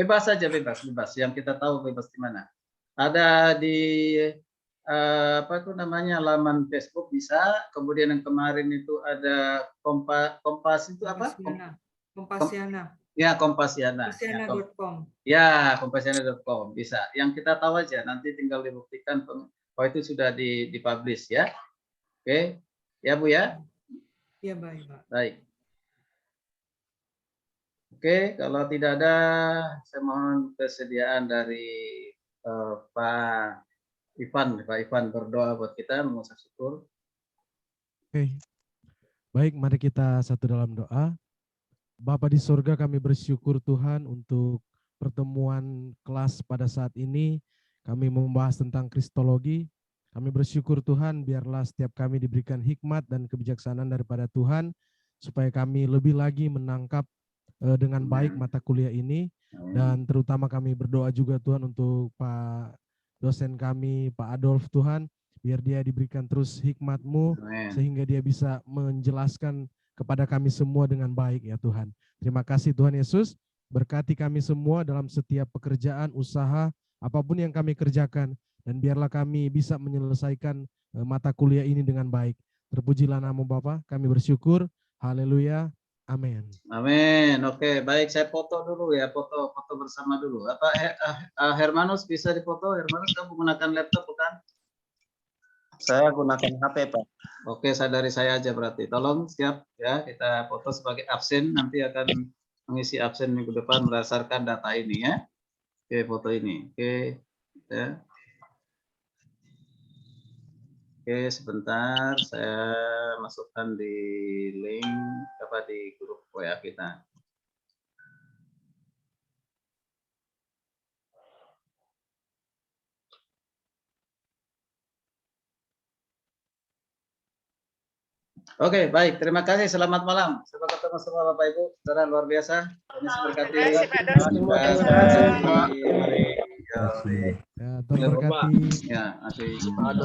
bebas saja, bebas. Yang kita tahu bebas di mana. Ada di apa itu namanya, laman Facebook bisa. Kemudian yang kemarin itu ada Kompas itu apa? Kompasiana. Ya, Kompasiana. Kompasiana.com. Ya, Kompasiana.com bisa. Yang kita tahu aja, nanti tinggal dibuktikan bahwa itu sudah dipublish ya. Oke, ya Bu ya. Ya baik Pak. Baik. Oke, kalau tidak ada, saya mohon kesediaan dari Pak Ivan berdoa buat kita, mengucap syukur. Oke. Baik, mari kita satu dalam doa. Bapa di surga, kami bersyukur Tuhan untuk pertemuan kelas pada saat ini. Kami membahas tentang kristologi. Kami bersyukur Tuhan, biarlah setiap kami diberikan hikmat dan kebijaksanaan daripada Tuhan, supaya kami lebih lagi menangkap dengan baik mata kuliah ini. Dan terutama kami berdoa juga Tuhan untuk Pak dosen kami, Pak Adolf Tuhan, biar dia diberikan terus hikmat-Mu, sehingga dia bisa menjelaskan kepada kami semua dengan baik ya Tuhan. Terima kasih Tuhan Yesus, berkati kami semua dalam setiap pekerjaan, usaha, apapun yang kami kerjakan, dan biarlah kami bisa menyelesaikan mata kuliah ini dengan baik. Terpujilah nama Bapa, kami bersyukur, haleluya, amin. Amin. Oke, baik, saya foto dulu ya, foto bersama dulu. Apa Hermanus bisa difoto? Hermanus, kamu menggunakan laptop bukan? Saya gunakan HP, Pak. Oke, dari saya aja berarti. Tolong siap ya, kita foto sebagai absen, nanti akan mengisi absen minggu depan berdasarkan data ini ya. Oke, foto ini. Oke. Ya. Oke, sebentar saya masukkan di link di grup WA kita. Oke, baik. Terima kasih. Selamat malam. Sampai ketemu semua Bapak Ibu. Saudara luar biasa. Ini berkati. Terima kasih. Ya, Tuhan berkati. Ya, masih.